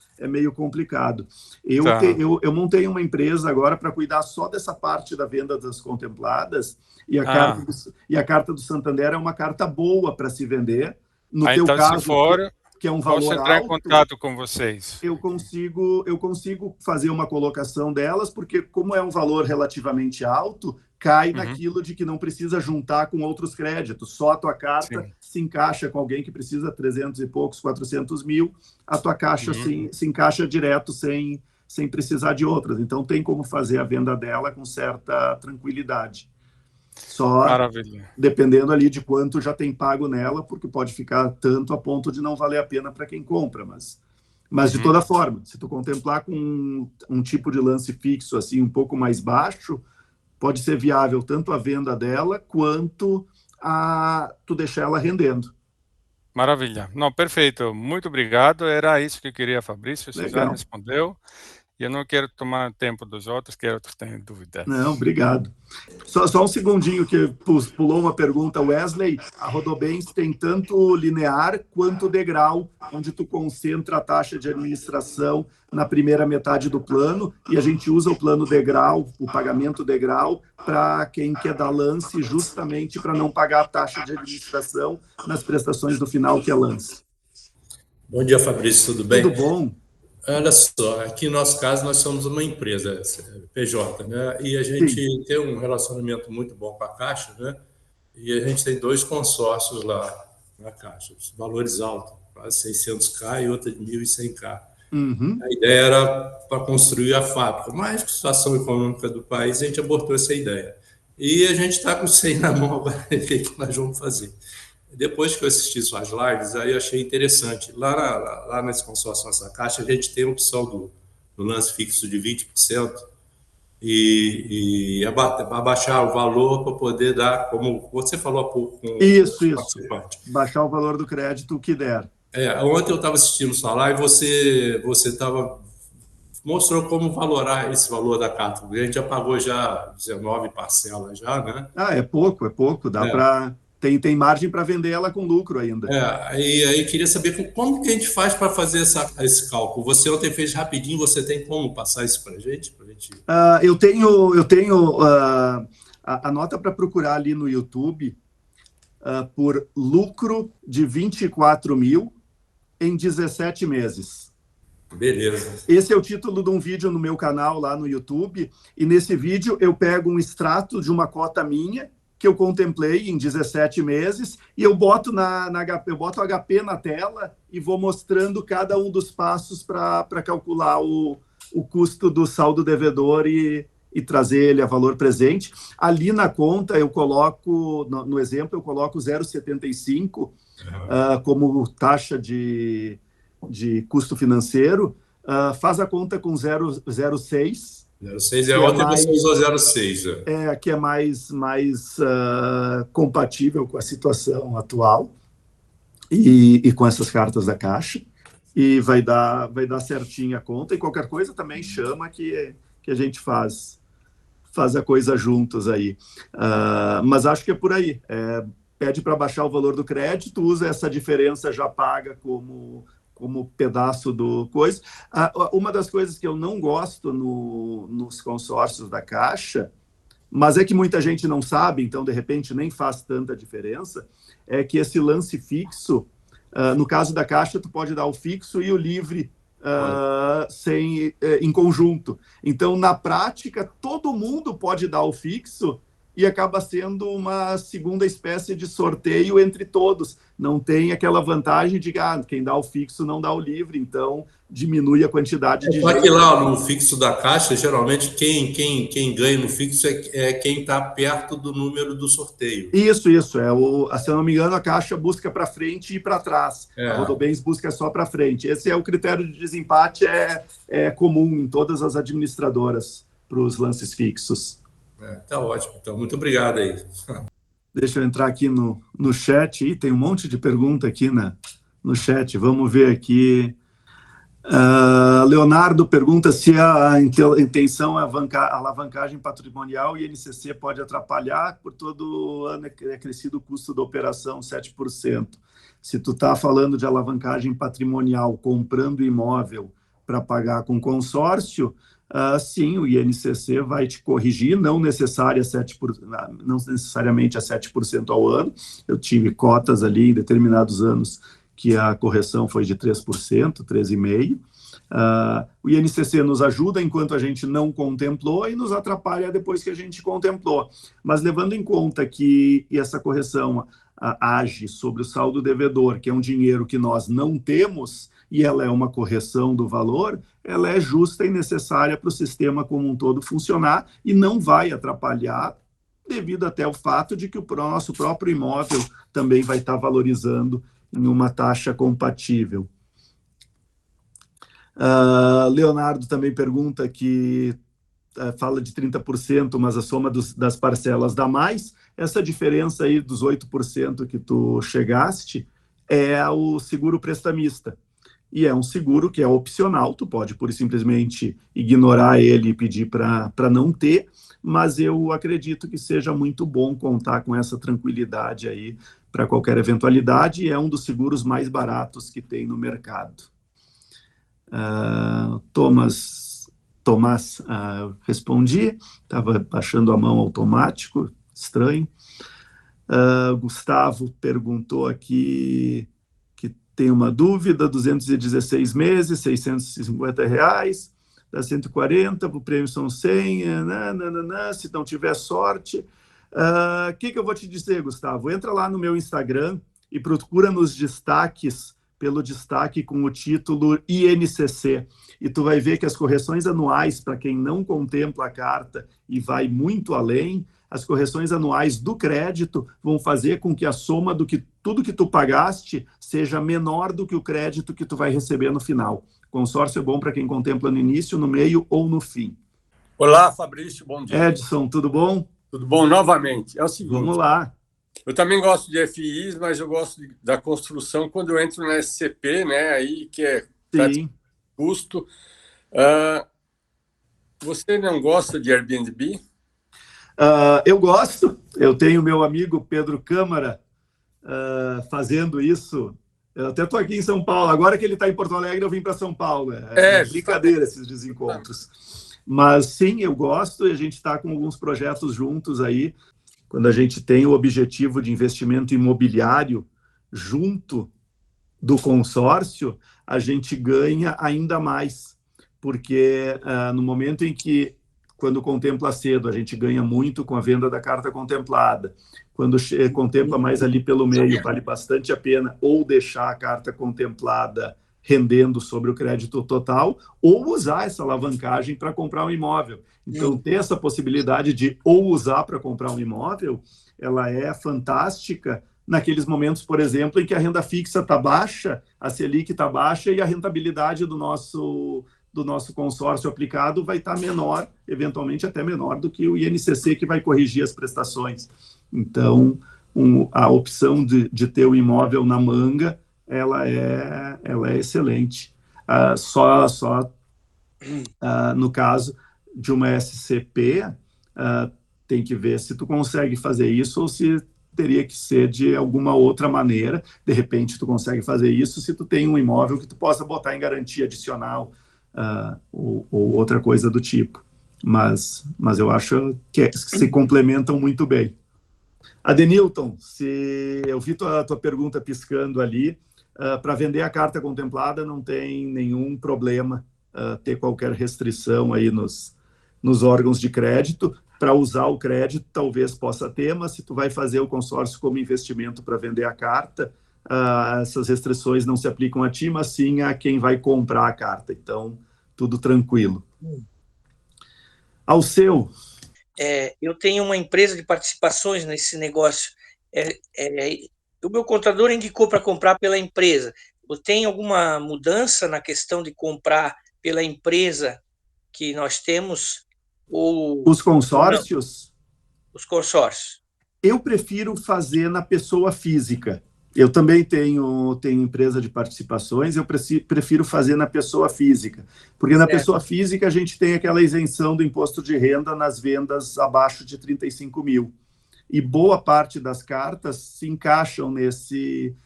complicado. Eu montei uma empresa agora para cuidar só dessa parte da venda das contempladas, e a carta do Santander é uma carta boa para se vender. No teu então, caso, se for, que é um valor posso entrar alto, em contato com vocês. Eu consigo fazer uma colocação delas, porque como é um valor relativamente alto, cai naquilo de que não precisa juntar com outros créditos. Só a tua carta se encaixa com alguém que precisa 300 e poucos, 400 mil, a tua caixa se encaixa direto sem precisar de outras. Então, tem como fazer a venda dela com certa tranquilidade. Só dependendo ali de quanto já tem pago nela, porque pode ficar tanto a ponto de não valer a pena para quem compra. Mas de toda forma, se tu contemplar com um tipo de lance fixo assim um pouco mais baixo, pode ser viável tanto a venda dela quanto tu deixar ela rendendo. Maravilha. Não, perfeito. Muito obrigado. Era isso que eu queria, Fabrício. Você já respondeu. E eu não quero tomar tempo dos outros, que outros têm dúvida. Não, obrigado. Só um segundinho que pulou uma pergunta. Wesley, a Rodobens tem tanto linear quanto degrau, onde tu concentra a taxa de administração na primeira metade do plano, e a gente usa o plano degrau, o pagamento degrau, para quem quer dar lance, justamente para não pagar a taxa de administração nas prestações do final, que é lance. Bom dia, Fabrício, tudo bem? Tudo bom. Olha só, aqui no nosso caso, nós somos uma empresa, PJ, né? E a gente tem um relacionamento muito bom com a Caixa, né? E a gente tem 2 consórcios lá na Caixa, valores altos, quase 600K e outra de 1.100K. A ideia era para construir a fábrica, mas com a situação econômica do país, a gente abortou essa ideia. E a gente está com 100 na mão agora, o que nós vamos fazer? Depois que eu assisti suas lives, aí eu achei interessante. Lá nesse consórcio Nossa Caixa, a gente tem a opção do lance fixo de 20% e abaixar o valor para poder dar, como você falou há pouco com Isso. os participantes. Baixar o valor do crédito, o que der. Ontem eu estava assistindo sua live e você mostrou como valorar esse valor da carta. A gente já pagou já 19 parcelas já, né? É pouco. Dá para... Tem margem para vender ela com lucro ainda. E aí queria saber como que a gente faz para fazer esse cálculo. Você ontem fez rapidinho, você tem como passar isso para a gente? Eu tenho a nota para procurar ali no YouTube por lucro de 24 mil em 17 meses. Beleza. Esse é o título de um vídeo no meu canal lá no YouTube, e nesse vídeo eu pego um extrato de uma cota minha que eu contemplei em 17 meses e eu boto eu boto HP na tela e vou mostrando cada um dos passos para calcular o custo do saldo devedor e trazer ele a valor presente. Ali na conta eu coloco, no exemplo, eu coloco 0,75 como taxa de custo financeiro. Faz a conta com 0,06. 0,6 ontem você usou 0,6. Que é mais compatível com a situação atual e com essas cartas da Caixa. E vai dar certinho a conta. E qualquer coisa também chama que a gente faz a coisa juntos aí. Mas acho que é por aí. Pede para baixar o valor do crédito, usa essa diferença, já paga como pedaço do coisa. Uma das coisas que eu não gosto nos consórcios da Caixa, mas é que muita gente não sabe, então, de repente, nem faz tanta diferença, é que esse lance fixo, no caso da Caixa, tu pode dar o fixo e o livre em conjunto. Então, na prática, todo mundo pode dar o fixo e acaba sendo uma segunda espécie de sorteio entre todos. Não tem aquela vantagem de quem dá o fixo não dá o livre, então diminui a quantidade de gente. Só que lá no fixo da Caixa, geralmente quem ganha no fixo é quem está perto do número do sorteio. Isso. Se eu não me engano, a Caixa busca para frente e para trás. A Rodobens busca só para frente. Esse é o critério de desempate, é comum em todas as administradoras para os lances fixos. Tá ótimo. Então, muito obrigado aí. Deixa eu entrar aqui no chat. Tem um monte de pergunta aqui no chat. Vamos ver aqui. Leonardo pergunta se a intenção é a alavancagem patrimonial e o INCC pode atrapalhar, por todo ano é crescido o custo da operação 7%. Se tu está falando de alavancagem patrimonial comprando imóvel para pagar com consórcio, sim, o INCC vai te corrigir, não necessariamente a 7% ao ano. Eu tive cotas ali em determinados anos que a correção foi de 3%, 3,5%. O INCC nos ajuda enquanto a gente não contemplou e nos atrapalha depois que a gente contemplou. Mas levando em conta que essa correção age sobre o saldo devedor, que é um dinheiro que nós não temos, e ela é uma correção do valor, ela é justa e necessária para o sistema como um todo funcionar e não vai atrapalhar, devido até ao fato de que o nosso próprio imóvel também vai estar valorizando em uma taxa compatível. Leonardo também pergunta que fala de 30%, mas a soma das parcelas dá mais. Essa diferença aí dos 8% que tu chegaste é o seguro prestamista. E é um seguro que é opcional, tu pode pura e simplesmente ignorar ele e pedir para não ter, mas eu acredito que seja muito bom contar com essa tranquilidade aí para qualquer eventualidade, e é um dos seguros mais baratos que tem no mercado. Tomás, respondi, estava baixando a mão automático, estranho. Gustavo perguntou aqui que tem uma dúvida, 216 meses, R$650, dá 140, o prêmio são 100, se não tiver sorte. Que eu vou te dizer, Gustavo? Entra lá no meu Instagram e procura nos destaques pelo destaque com o título INCC. E tu vai ver que as correções anuais, para quem não contempla a carta e vai muito além, as correções anuais do crédito vão fazer com que a soma do que tudo que tu pagaste seja menor do que o crédito que tu vai receber no final. Consórcio é bom para quem contempla no início, no meio ou no fim. Olá, Fabrício, bom dia. Edson, tudo bom? Tudo bom novamente. É o seguinte, vamos lá. Eu também gosto de FIIs, mas eu gosto da construção quando eu entro na SCP, né, aí que é custo. Você não gosta de Airbnb? Eu gosto. Eu tenho meu amigo Pedro Câmara fazendo isso. Eu até estou aqui em São Paulo. Agora que ele está em Porto Alegre, eu vim para São Paulo. É brincadeira esses desencontros. Mas sim, eu gosto e a gente está com alguns projetos juntos aí. Quando a gente tem o objetivo de investimento imobiliário junto do consórcio, a gente ganha ainda mais, porque no momento em que, quando contempla cedo, a gente ganha muito com a venda da carta contemplada. Quando contempla mais ali pelo meio, vale bastante a pena ou deixar a carta contemplada rendendo sobre o crédito total, ou usar essa alavancagem para comprar um imóvel. Então, ter essa possibilidade de ou usar para comprar um imóvel, ela é fantástica naqueles momentos, por exemplo, em que a renda fixa está baixa, a Selic está baixa e a rentabilidade do nosso consórcio aplicado vai estar menor, eventualmente até menor do que o INCC, que vai corrigir as prestações. Então, a opção de ter o imóvel na manga, ela é excelente. No caso de uma SCP, tem que ver se tu consegue fazer isso ou se teria que ser de alguma outra maneira. De repente, tu consegue fazer isso se tu tem um imóvel que tu possa botar em garantia adicional, ou outra coisa do tipo. Mas eu acho que se complementam muito bem. Adenilton, se eu vi tua pergunta piscando ali, para vender a carta contemplada não tem nenhum problema ter qualquer restrição aí nos órgãos de crédito. Para usar o crédito, talvez possa ter, mas se tu vai fazer o consórcio como investimento para vender a carta, essas restrições não se aplicam a ti, mas sim a quem vai comprar a carta. Então, tudo tranquilo. Ao seu... eu tenho uma empresa de participações nesse negócio. O meu contador indicou para comprar pela empresa. Tem alguma mudança na questão de comprar pela empresa que nós temos? Os consórcios? Os consórcios. Eu prefiro fazer na pessoa física. Eu também tenho empresa de participações, eu prefiro fazer na pessoa física. Porque na pessoa física a gente tem aquela isenção do imposto de renda nas vendas abaixo de 35 mil. E boa parte das cartas se encaixam nesse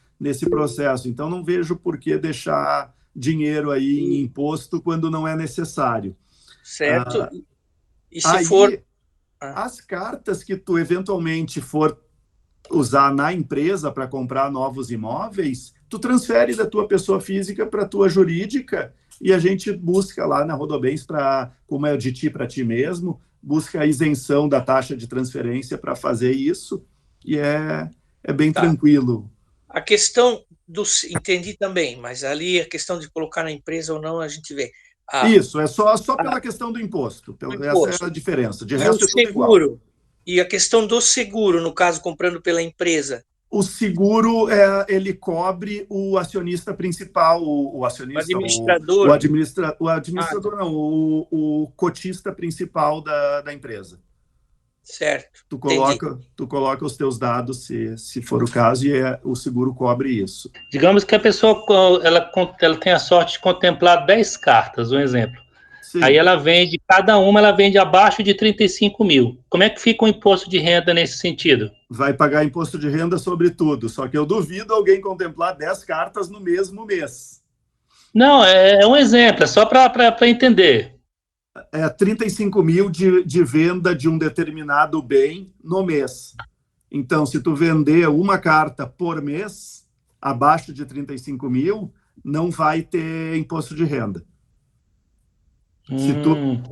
processo. Então, não vejo por que deixar dinheiro aí em imposto quando não é necessário. Certo. E se aí, for... as cartas que tu eventualmente for usar na empresa para comprar novos imóveis, tu transfere da tua pessoa física para a tua jurídica e a gente busca lá na Rodobens, como é de ti para ti mesmo, busca a isenção da taxa de transferência para fazer isso e é bem tranquilo. A questão entendi também, mas ali a questão de colocar na empresa ou não, a gente vê. Isso, é só pela questão do imposto. Essa é a diferença. De resto, é tudo igual. E a questão do seguro, no caso, comprando pela empresa? O seguro, ele cobre o acionista principal, o acionista... administrador. O administrador não, o cotista principal da empresa. Certo. Tu coloca os teus dados, se for o caso, e o seguro cobre isso. Digamos que a pessoa ela tem a sorte de contemplar 10 cartas, um exemplo. Sim. Aí ela vende, cada uma ela vende abaixo de 35 mil. Como é que fica o imposto de renda nesse sentido? Vai pagar imposto de renda sobre tudo, só que eu duvido alguém contemplar 10 cartas no mesmo mês. Não, é um exemplo, é só para entender. 35 mil de venda de um determinado bem no mês. Então, se tu vender uma carta por mês, abaixo de 35 mil, não vai ter imposto de renda.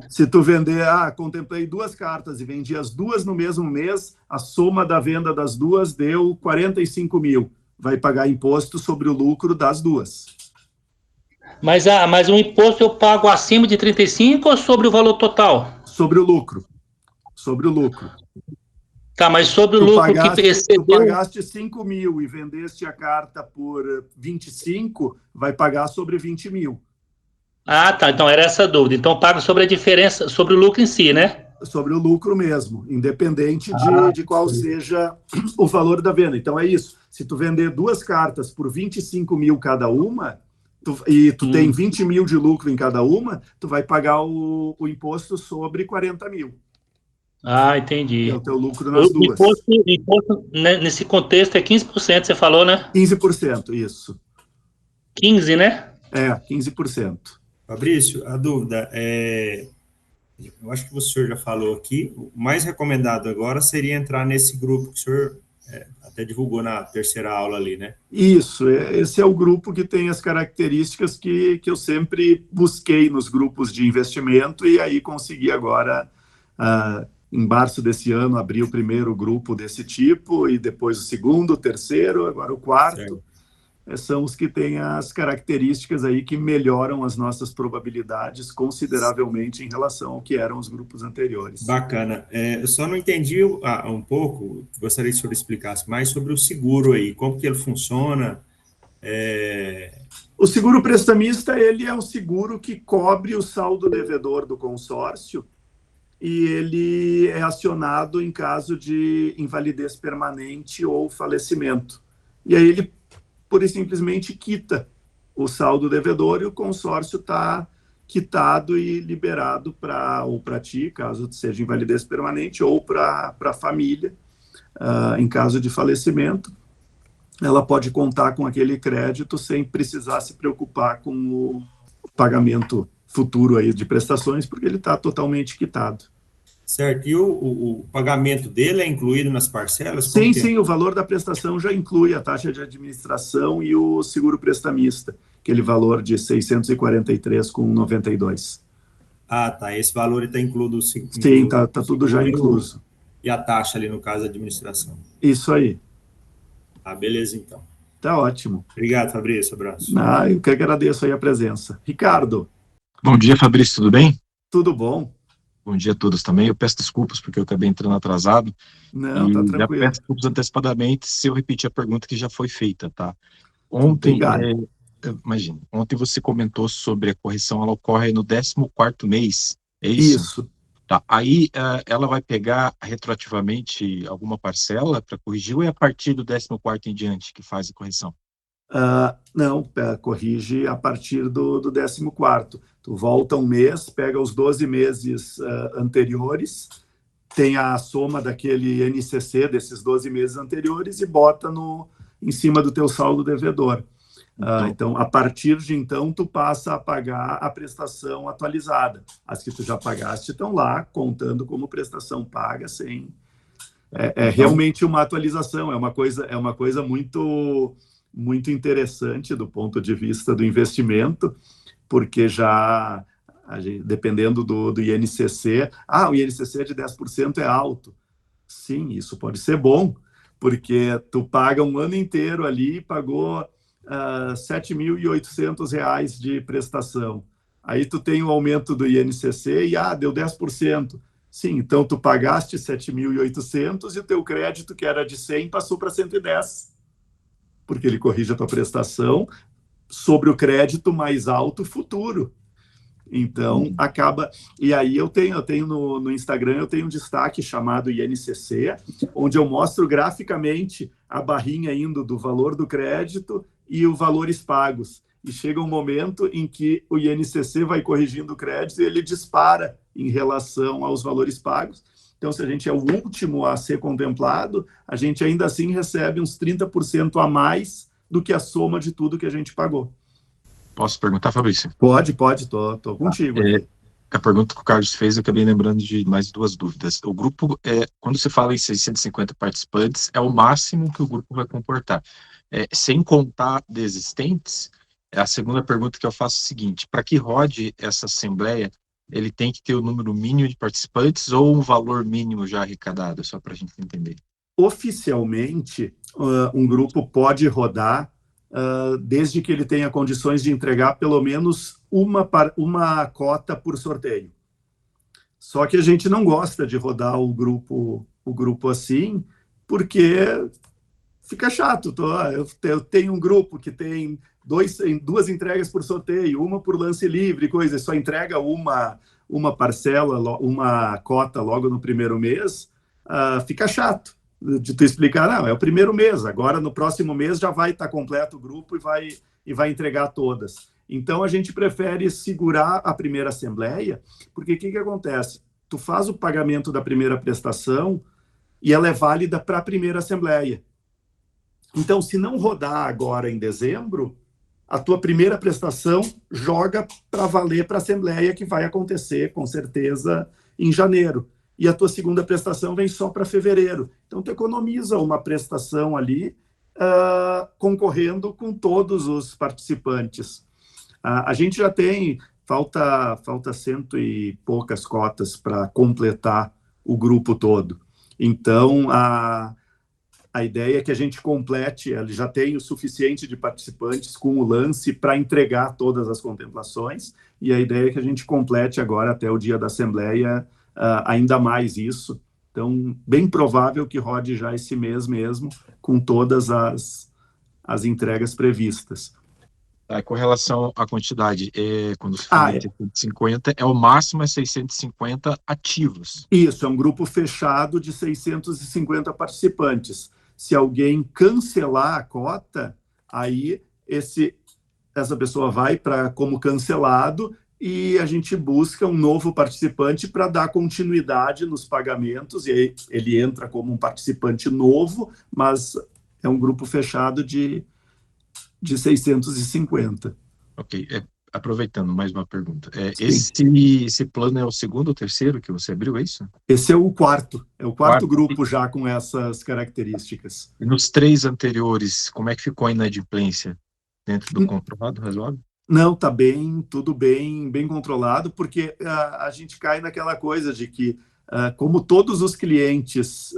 Se tu vender, contemplei 2 cartas e vendi as 2 no mesmo mês, a soma da venda das 2 deu 45 mil. vai pagar imposto sobre o lucro das duas. Mas o imposto eu pago acima de 35 ou sobre o valor total? Sobre o lucro. Sobre o lucro. Tá, mas sobre o lucro que excedeu... Tu pagaste 5 mil e vendeste a carta por 25, vai pagar sobre 20 mil. Ah, tá. Então era essa a dúvida. Então paga sobre a diferença, sobre o lucro em si, né? Sobre o lucro mesmo, independente de qual seja o valor da venda. Então é isso. Se tu vender 2 cartas por 25 mil cada uma, tu tem 20 mil de lucro em cada uma, tu vai pagar o imposto sobre 40 mil. Ah, entendi. Que é o teu lucro nas duas. Imposto nesse contexto é 15%, você falou, né? 15%, isso. 15%, né? É, 15%. Fabrício, a dúvida é... Eu acho que o senhor já falou aqui, o mais recomendado agora seria entrar nesse grupo que o senhor até divulgou na terceira aula ali, né? Isso, esse é o grupo que tem as características que eu sempre busquei nos grupos de investimento e aí consegui agora, em março desse ano, abrir o primeiro grupo desse tipo e depois o segundo, o terceiro, agora o quarto. Certo. São os que têm as características aí que melhoram as nossas probabilidades consideravelmente em relação ao que eram os grupos anteriores. Bacana. Eu só não entendi um pouco, gostaria que o senhor explicasse mais sobre o seguro aí, como que ele funciona. O seguro prestamista, ele é um seguro que cobre o saldo devedor do consórcio e ele é acionado em caso de invalidez permanente ou falecimento. E aí ele pura e simplesmente quita o saldo devedor e o consórcio está quitado e liberado para ti, caso seja invalidez permanente, ou para a família, em caso de falecimento. Ela pode contar com aquele crédito sem precisar se preocupar com o pagamento futuro aí de prestações, porque ele está totalmente quitado. Certo, e o pagamento dele é incluído nas parcelas? Sim, o valor da prestação já inclui a taxa de administração e o seguro prestamista, aquele valor de R$ 643,92. Ah, tá, esse valor está incluído? Sim, está tudo já incluso. E a taxa ali, no caso, da administração? Isso aí. Ah, beleza, então. Tá ótimo. Obrigado, Fabrício, abraço. Eu que agradeço aí a presença. Ricardo. Bom dia, Fabrício, tudo bem? Tudo bom. Bom dia a todos também. Eu peço desculpas porque eu acabei entrando atrasado. Não, tá tranquilo. Já peço desculpas antecipadamente se eu repetir a pergunta que já foi feita, tá? Ontem, imagina, ontem você comentou sobre a correção, ela ocorre no 14º mês, é isso? Isso. Tá. Aí ela vai pegar retroativamente alguma parcela para corrigir ou é a partir do 14º em diante que faz a correção? Não, corrige a partir do 14º. Tu volta um mês, pega os 12 meses anteriores, tem a soma daquele NCC desses 12 meses anteriores e bota em cima do teu saldo devedor. Então, a partir de então, tu passa a pagar a prestação atualizada. As que tu já pagaste estão lá, contando como prestação paga, sem... realmente uma atualização, é uma coisa muito interessante do ponto de vista do investimento, porque já, dependendo do INCC, o INCC de 10% é alto. Sim, isso pode ser bom, porque tu paga um ano inteiro ali, pagou R$ 7.800 de prestação. Aí tu tem o aumento do INCC e deu 10%. Sim, então tu pagaste 7.800 e o teu crédito, que era de 100, passou para 110. Porque ele corrige a tua prestação sobre o crédito mais alto futuro. Então, acaba... E aí eu tenho no Instagram, eu tenho um destaque chamado INCC, onde eu mostro graficamente a barrinha indo do valor do crédito e os valores pagos. E chega um momento em que o INCC vai corrigindo o crédito e ele dispara em relação aos valores pagos. Então, se a gente é o último a ser contemplado, a gente ainda assim recebe uns 30% a mais do que a soma de tudo que a gente pagou. Posso perguntar, Fabrício? Pode, tô contigo. A pergunta que o Carlos fez, eu acabei lembrando de mais 2 dúvidas. O grupo, quando você fala em 650 participantes, é o máximo que o grupo vai comportar. Sem contar desistentes, a segunda pergunta que eu faço é a seguinte: para que rode essa assembleia, ele tem que ter o número mínimo de participantes ou um valor mínimo já arrecadado, só para a gente entender? oficialmente, um grupo pode rodar desde que ele tenha condições de entregar pelo menos uma cota por sorteio. Só que a gente não gosta de rodar o grupo assim, porque fica chato. Eu tenho um grupo que tem duas entregas por sorteio, uma por lance livre, coisa, só entrega uma parcela, uma cota logo no primeiro mês, fica chato de tu explicar, não, é o primeiro mês, agora no próximo mês já vai estar completo o grupo e vai entregar todas. Então, a gente prefere segurar a primeira assembleia, porque o que acontece? Tu faz o pagamento da primeira prestação e ela é válida para a primeira assembleia. Então, se não rodar agora em dezembro, a tua primeira prestação joga para valer para a assembleia, que vai acontecer, com certeza, em janeiro. E a tua segunda prestação vem só para fevereiro. Então, tu economiza uma prestação ali, concorrendo com todos os participantes. A gente já tem, falta 100 e poucas cotas para completar o grupo todo. Então, a ideia é que a gente complete, ele já tem o suficiente de participantes com o lance para entregar todas as contemplações, e a ideia é que a gente complete agora, até o dia da Assembleia, ainda mais isso. Então, bem provável que rode já esse mês mesmo, com todas as entregas previstas. Com relação à quantidade, quando se fala em 650, o máximo é 650 ativos. Isso, é um grupo fechado de 650 participantes. Se alguém cancelar a cota, aí essa pessoa vai como cancelado e a gente busca um novo participante para dar continuidade nos pagamentos, e aí ele entra como um participante novo, mas é um grupo fechado de 650. Ok. Aproveitando, mais uma pergunta. Esse plano é o segundo ou terceiro que você abriu, é isso? Esse é o quarto. É o quarto grupo já com essas características. E nos 3 anteriores, como é que ficou a inadimplência? Dentro do controlado, razoável? Não, tá tudo bem controlado, porque a gente cai naquela coisa de que, como todos os clientes...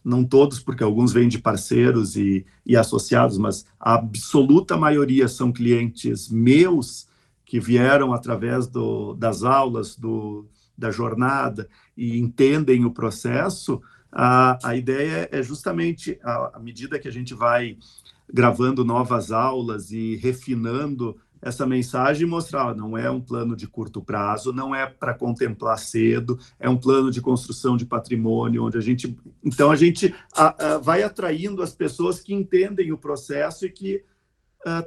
não todos, porque alguns vêm de parceiros e associados, mas a absoluta maioria são clientes meus que vieram através das aulas, da jornada, e entendem o processo. A ideia é justamente, à medida que a gente vai gravando novas aulas e refinando essa mensagem, mostrar, não é um plano de curto prazo, não é para contemplar cedo, é um plano de construção de patrimônio, onde a gente vai atraindo as pessoas que entendem o processo e que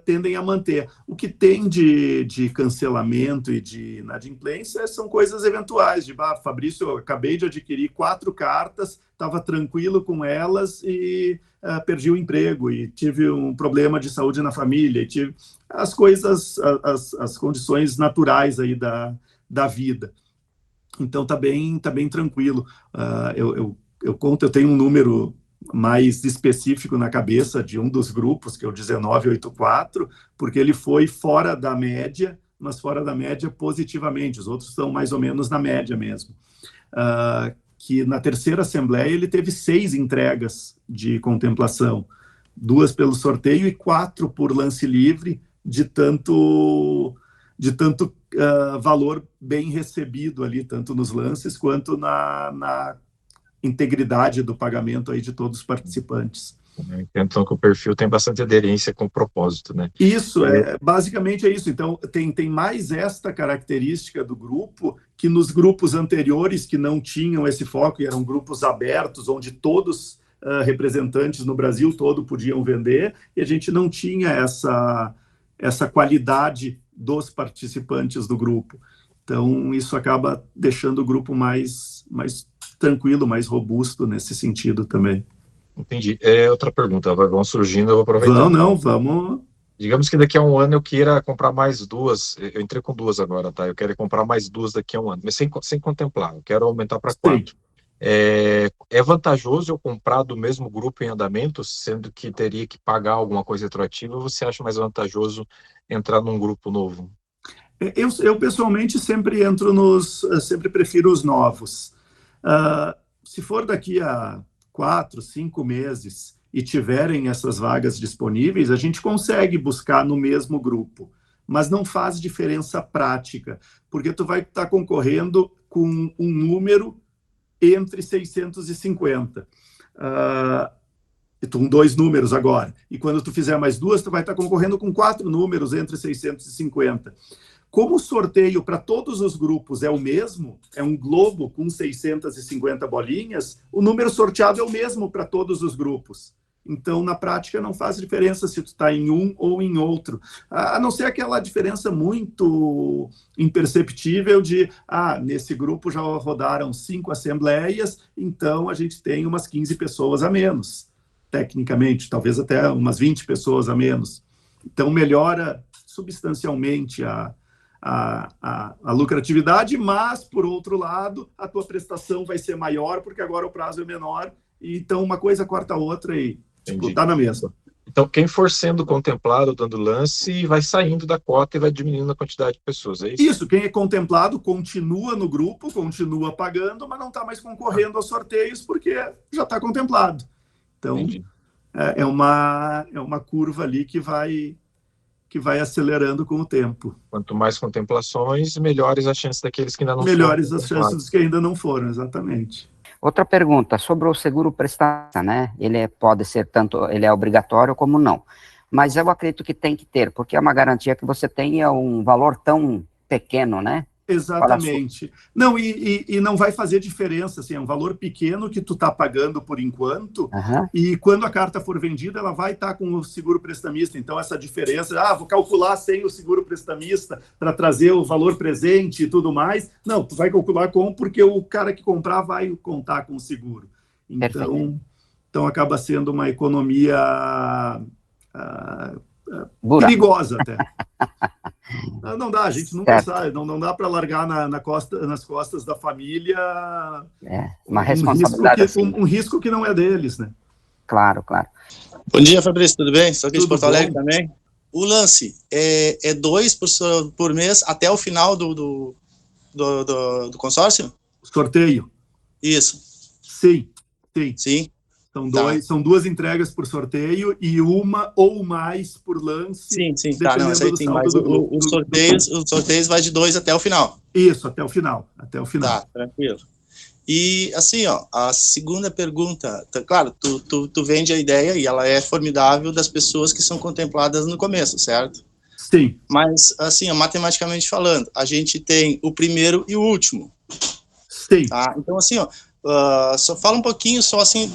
tendem a manter. O que tem de cancelamento e de inadimplência são coisas eventuais, Fabrício, eu acabei de adquirir 4 cartas, estava tranquilo com elas e perdi o emprego e tive um problema de saúde na família, e tive as coisas, as condições naturais aí da vida. Então tá bem tranquilo. Eu tenho um número mais específico na cabeça de um dos grupos, que é o 1984, porque ele foi fora da média, mas fora da média positivamente. Os outros estão mais ou menos na média mesmo. Que na terceira assembleia ele teve 6 entregas de contemplação, 2 pelo sorteio e 4 por lance livre, de tanto valor bem recebido ali, tanto nos lances quanto na integridade do pagamento aí de todos os participantes. Então, que o perfil tem bastante aderência com o propósito, né? Isso, basicamente é isso. Então, tem mais esta característica do grupo, que nos grupos anteriores que não tinham esse foco, e eram grupos abertos, onde todos representantes no Brasil todo podiam vender, e a gente não tinha essa qualidade dos participantes do grupo. Então, isso acaba deixando o grupo mais tranquilo, mais robusto nesse sentido também. Entendi. Outra pergunta, vão surgindo, eu vou aproveitar. Vamos. Digamos que daqui a um ano eu queira comprar mais 2, eu entrei com 2 agora, tá? Eu quero comprar mais 2 daqui a um ano, mas sem contemplar, eu quero aumentar para 4. É vantajoso eu comprar do mesmo grupo em andamento, sendo que teria que pagar alguma coisa retroativa, ou você acha mais vantajoso entrar num grupo novo? Eu pessoalmente sempre sempre prefiro os novos. Se for daqui a 4, 5 meses e tiverem essas vagas disponíveis, a gente consegue buscar no mesmo grupo, mas não faz diferença prática, porque tu vai estar concorrendo com um número entre 650. Com 2 números agora. E quando tu fizer mais 2, tu vai estar concorrendo com 4 números entre 650. Como o sorteio para todos os grupos é o mesmo, é um globo com 650 bolinhas, o número sorteado é o mesmo para todos os grupos. Então, na prática, não faz diferença se tu está em um ou em outro. A não ser aquela diferença muito imperceptível de, nesse grupo já rodaram 5 assembleias, então a gente tem umas 15 pessoas a menos, tecnicamente, talvez até umas 20 pessoas a menos. Então, melhora substancialmente a lucratividade, mas, por outro lado, a tua prestação vai ser maior, porque agora o prazo é menor, e então uma coisa corta a outra e tá na mesma. Então, quem for sendo contemplado, dando lance, vai saindo da cota e vai diminuindo a quantidade de pessoas, é isso? Isso, quem é contemplado continua no grupo, continua pagando, mas não está mais concorrendo aos sorteios, porque já está contemplado. Então, é uma curva ali que vai acelerando com o tempo. Quanto mais contemplações, melhores as chances daqueles que ainda não foram. Melhores as chances dos que ainda não foram, exatamente. Outra pergunta, sobre o seguro prestação, né? Ele pode ser tanto, ele é obrigatório como não. Mas eu acredito que tem que ter, porque é uma garantia que você tenha um valor tão pequeno, né? Exatamente. Não, e não vai fazer diferença, assim, é um valor pequeno que tu está pagando por enquanto, e quando a carta for vendida, ela vai estar com o seguro prestamista. Então, essa diferença, vou calcular sem o seguro prestamista para trazer o valor presente e tudo mais. Não, tu vai calcular porque o cara que comprar vai contar com o seguro. Então acaba sendo uma economia perigosa até. Não dá, a gente nunca sabe, não dá para largar nas costas da família uma responsabilidade um risco que não é deles, né? Claro, claro. Bom dia, Fabrício, tudo bem? Sou aqui de Porto Alegre também. O lance é 2 por mês até o final do consórcio? Sorteio. Isso. Sim. São 2 entregas por sorteio e uma ou mais por lance. Sim. Tá, não, isso aí tem mais. Os sorteios vai de 2 até o final. Isso, até o final. Tá, tranquilo. E, assim, a segunda pergunta, claro, tu vende a ideia e ela é formidável das pessoas que são contempladas no começo, certo? Sim. Mas, assim, matematicamente falando, a gente tem o primeiro e o último. Sim. Tá? Então, assim, só fala um pouquinho só assim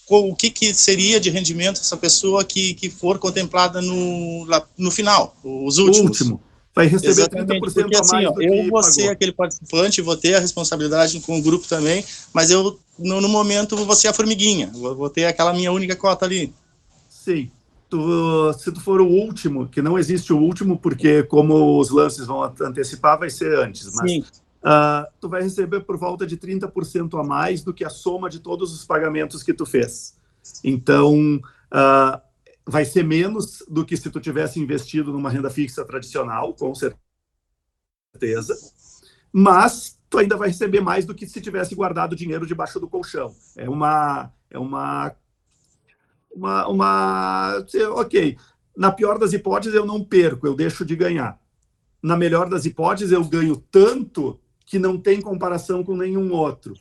o que seria de rendimento essa pessoa que for contemplada no final, os últimos. O último. Vai receber exatamente, 30% porque, a mais assim, eu vou ser aquele participante, vou ter a responsabilidade com o grupo também, mas eu, no momento, vou ser a formiguinha, vou ter aquela minha única cota ali. Sim. Se tu for o último, que não existe o último, porque como os lances vão antecipar, vai ser antes, mas... Sim. Tu vai receber por volta de 30% a mais do que a soma de todos os pagamentos que tu fez. Então, vai ser menos do que se tu tivesse investido numa renda fixa tradicional, com certeza, mas tu ainda vai receber mais do que se tivesse guardado dinheiro debaixo do colchão. Ok, na pior das hipóteses eu não perco, eu deixo de ganhar. Na melhor das hipóteses eu ganho tanto que não tem comparação com nenhum outro.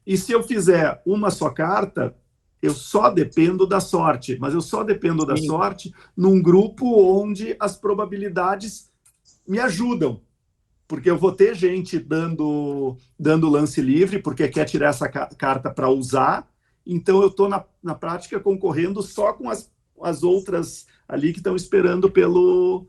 E se eu fizer uma só carta, eu só dependo da sorte, mas eu só dependo da sorte num grupo onde as probabilidades me ajudam, porque eu vou ter gente dando lance livre, porque quer tirar essa carta para usar, então eu estou na prática concorrendo só com as outras ali que estão esperando pelo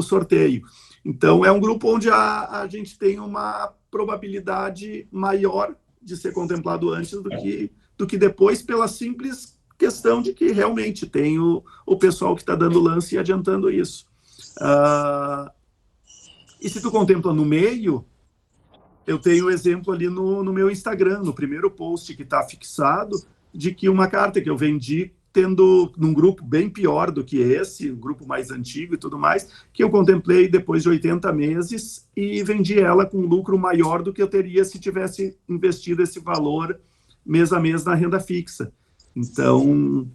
sorteio. Então, é um grupo onde a gente tem uma probabilidade maior de ser contemplado antes do que depois, pela simples questão de que realmente tem o pessoal que está dando lance e adiantando isso. E se tu contempla no meio, eu tenho o exemplo ali no meu Instagram, no primeiro post que está fixado, de que uma carta que eu vendi tendo num grupo bem pior do que esse, um grupo mais antigo e tudo mais, que eu contemplei depois de 80 meses e vendi ela com um lucro maior do que eu teria se tivesse investido esse valor mês a mês na renda fixa. Então,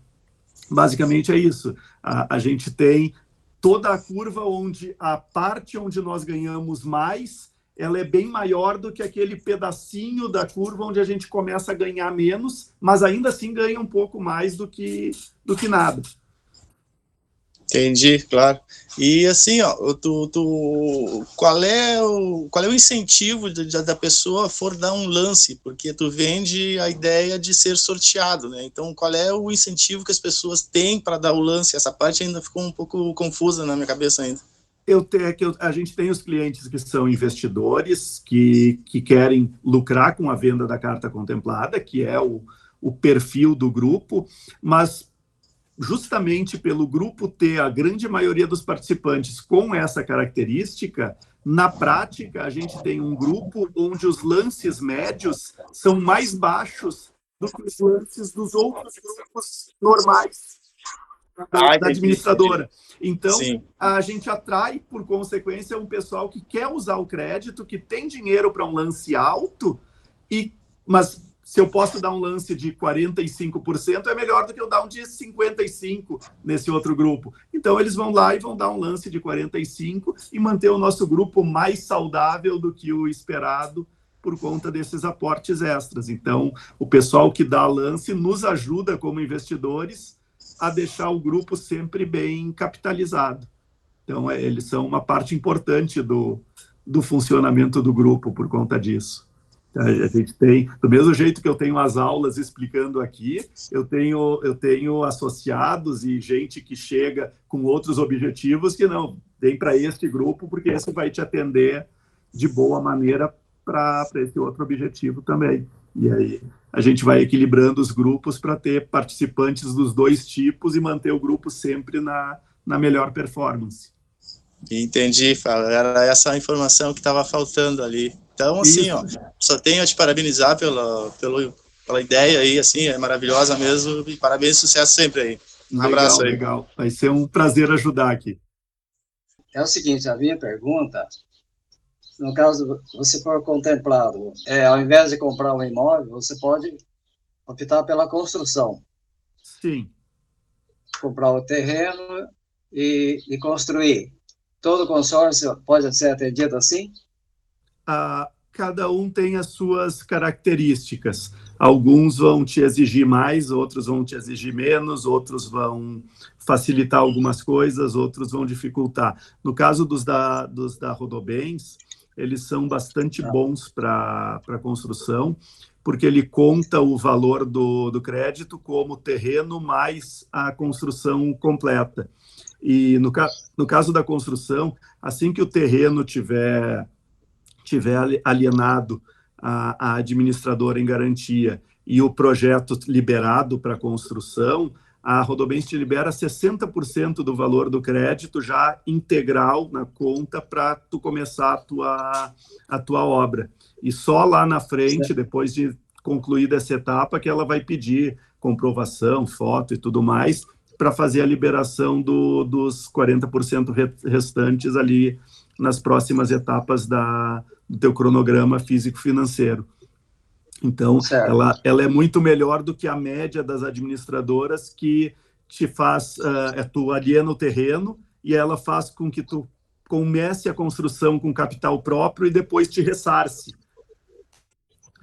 basicamente é isso. A gente tem toda a curva onde a parte onde nós ganhamos mais, ela é bem maior do que aquele pedacinho da curva onde a gente começa a ganhar menos, mas ainda assim ganha um pouco mais do que nada. Entendi, claro. E assim, ó, qual é o incentivo da pessoa for dar um lance? Porque tu vende a ideia de ser sorteado, né? Então, qual é o incentivo que as pessoas têm para dar o lance? Essa parte ainda ficou um pouco confusa na minha cabeça ainda. A gente tem os clientes que são investidores, que querem lucrar com a venda da carta contemplada, que é o perfil do grupo, mas justamente pelo grupo ter a grande maioria dos participantes com essa característica, na prática, a gente tem um grupo onde os lances médios são mais baixos do que os lances dos outros grupos normais da administradora. Então, sim, a gente atrai, por consequência, um pessoal que quer usar o crédito, que tem dinheiro para um lance alto, mas se eu posso dar um lance de 45%, é melhor do que eu dar um de 55% nesse outro grupo. Então, eles vão lá e vão dar um lance de 45% e manter o nosso grupo mais saudável do que o esperado por conta desses aportes extras. Então, o pessoal que dá lance nos ajuda como investidores a deixar o grupo sempre bem capitalizado. Então, eles são uma parte importante do funcionamento do grupo por conta disso. A gente tem, do mesmo jeito que eu tenho as aulas explicando aqui, eu tenho associados e gente que chega com outros objetivos que não, vem para este grupo, porque esse vai te atender de boa maneira para esse outro objetivo também. E aí a gente vai equilibrando os grupos para ter participantes dos dois tipos e manter o grupo sempre na melhor performance. Entendi, Fábio. Era essa a informação que estava faltando ali. Então, assim, isso, ó, só tenho a te parabenizar pela ideia aí, assim, é maravilhosa mesmo, e parabéns, sucesso sempre aí. Um abraço aí. Legal, vai ser um prazer ajudar aqui. É o seguinte, a minha pergunta, no caso, você for contemplado, ao invés de comprar um imóvel, você pode optar pela construção. Sim. Comprar o terreno e construir. Todo consórcio pode ser atendido assim? Cada um tem as suas características. Alguns vão te exigir mais, outros vão te exigir menos, outros vão facilitar algumas coisas, outros vão dificultar. No caso dos da Rodobens, eles são bastante bons para construção, porque ele conta o valor do crédito como terreno mais a construção completa. E no caso da construção, assim que o terreno tiver alienado a administradora em garantia e o projeto liberado para construção, a Rodobens te libera 60% do valor do crédito já integral na conta para tu começar a tua obra. E só lá na frente, depois de concluída essa etapa, que ela vai pedir comprovação, foto e tudo mais, para fazer a liberação dos 40% restantes ali nas próximas etapas do teu cronograma físico-financeiro. Então, ela é muito melhor do que a média das administradoras que te faz, tu aliena o terreno e ela faz com que tu comece a construção com capital próprio e depois te ressarce.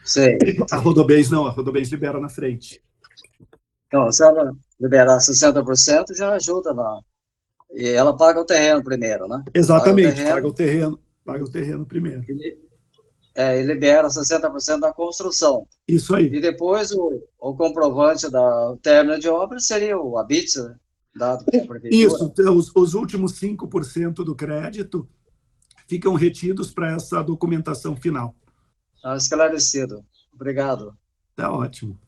Sim. A Rodobens não, a Rodobens libera na frente. Então, se ela liberar 60%, já ajuda lá. E ela paga o terreno primeiro, né? Exatamente, paga o terreno primeiro. E libera 60% da construção. Isso aí. E depois o comprovante da término de obra seria o ABITS, dado pela prefeitura. Isso, os últimos 5% do crédito ficam retidos para essa documentação final. Esclarecido. Obrigado. Tá ótimo.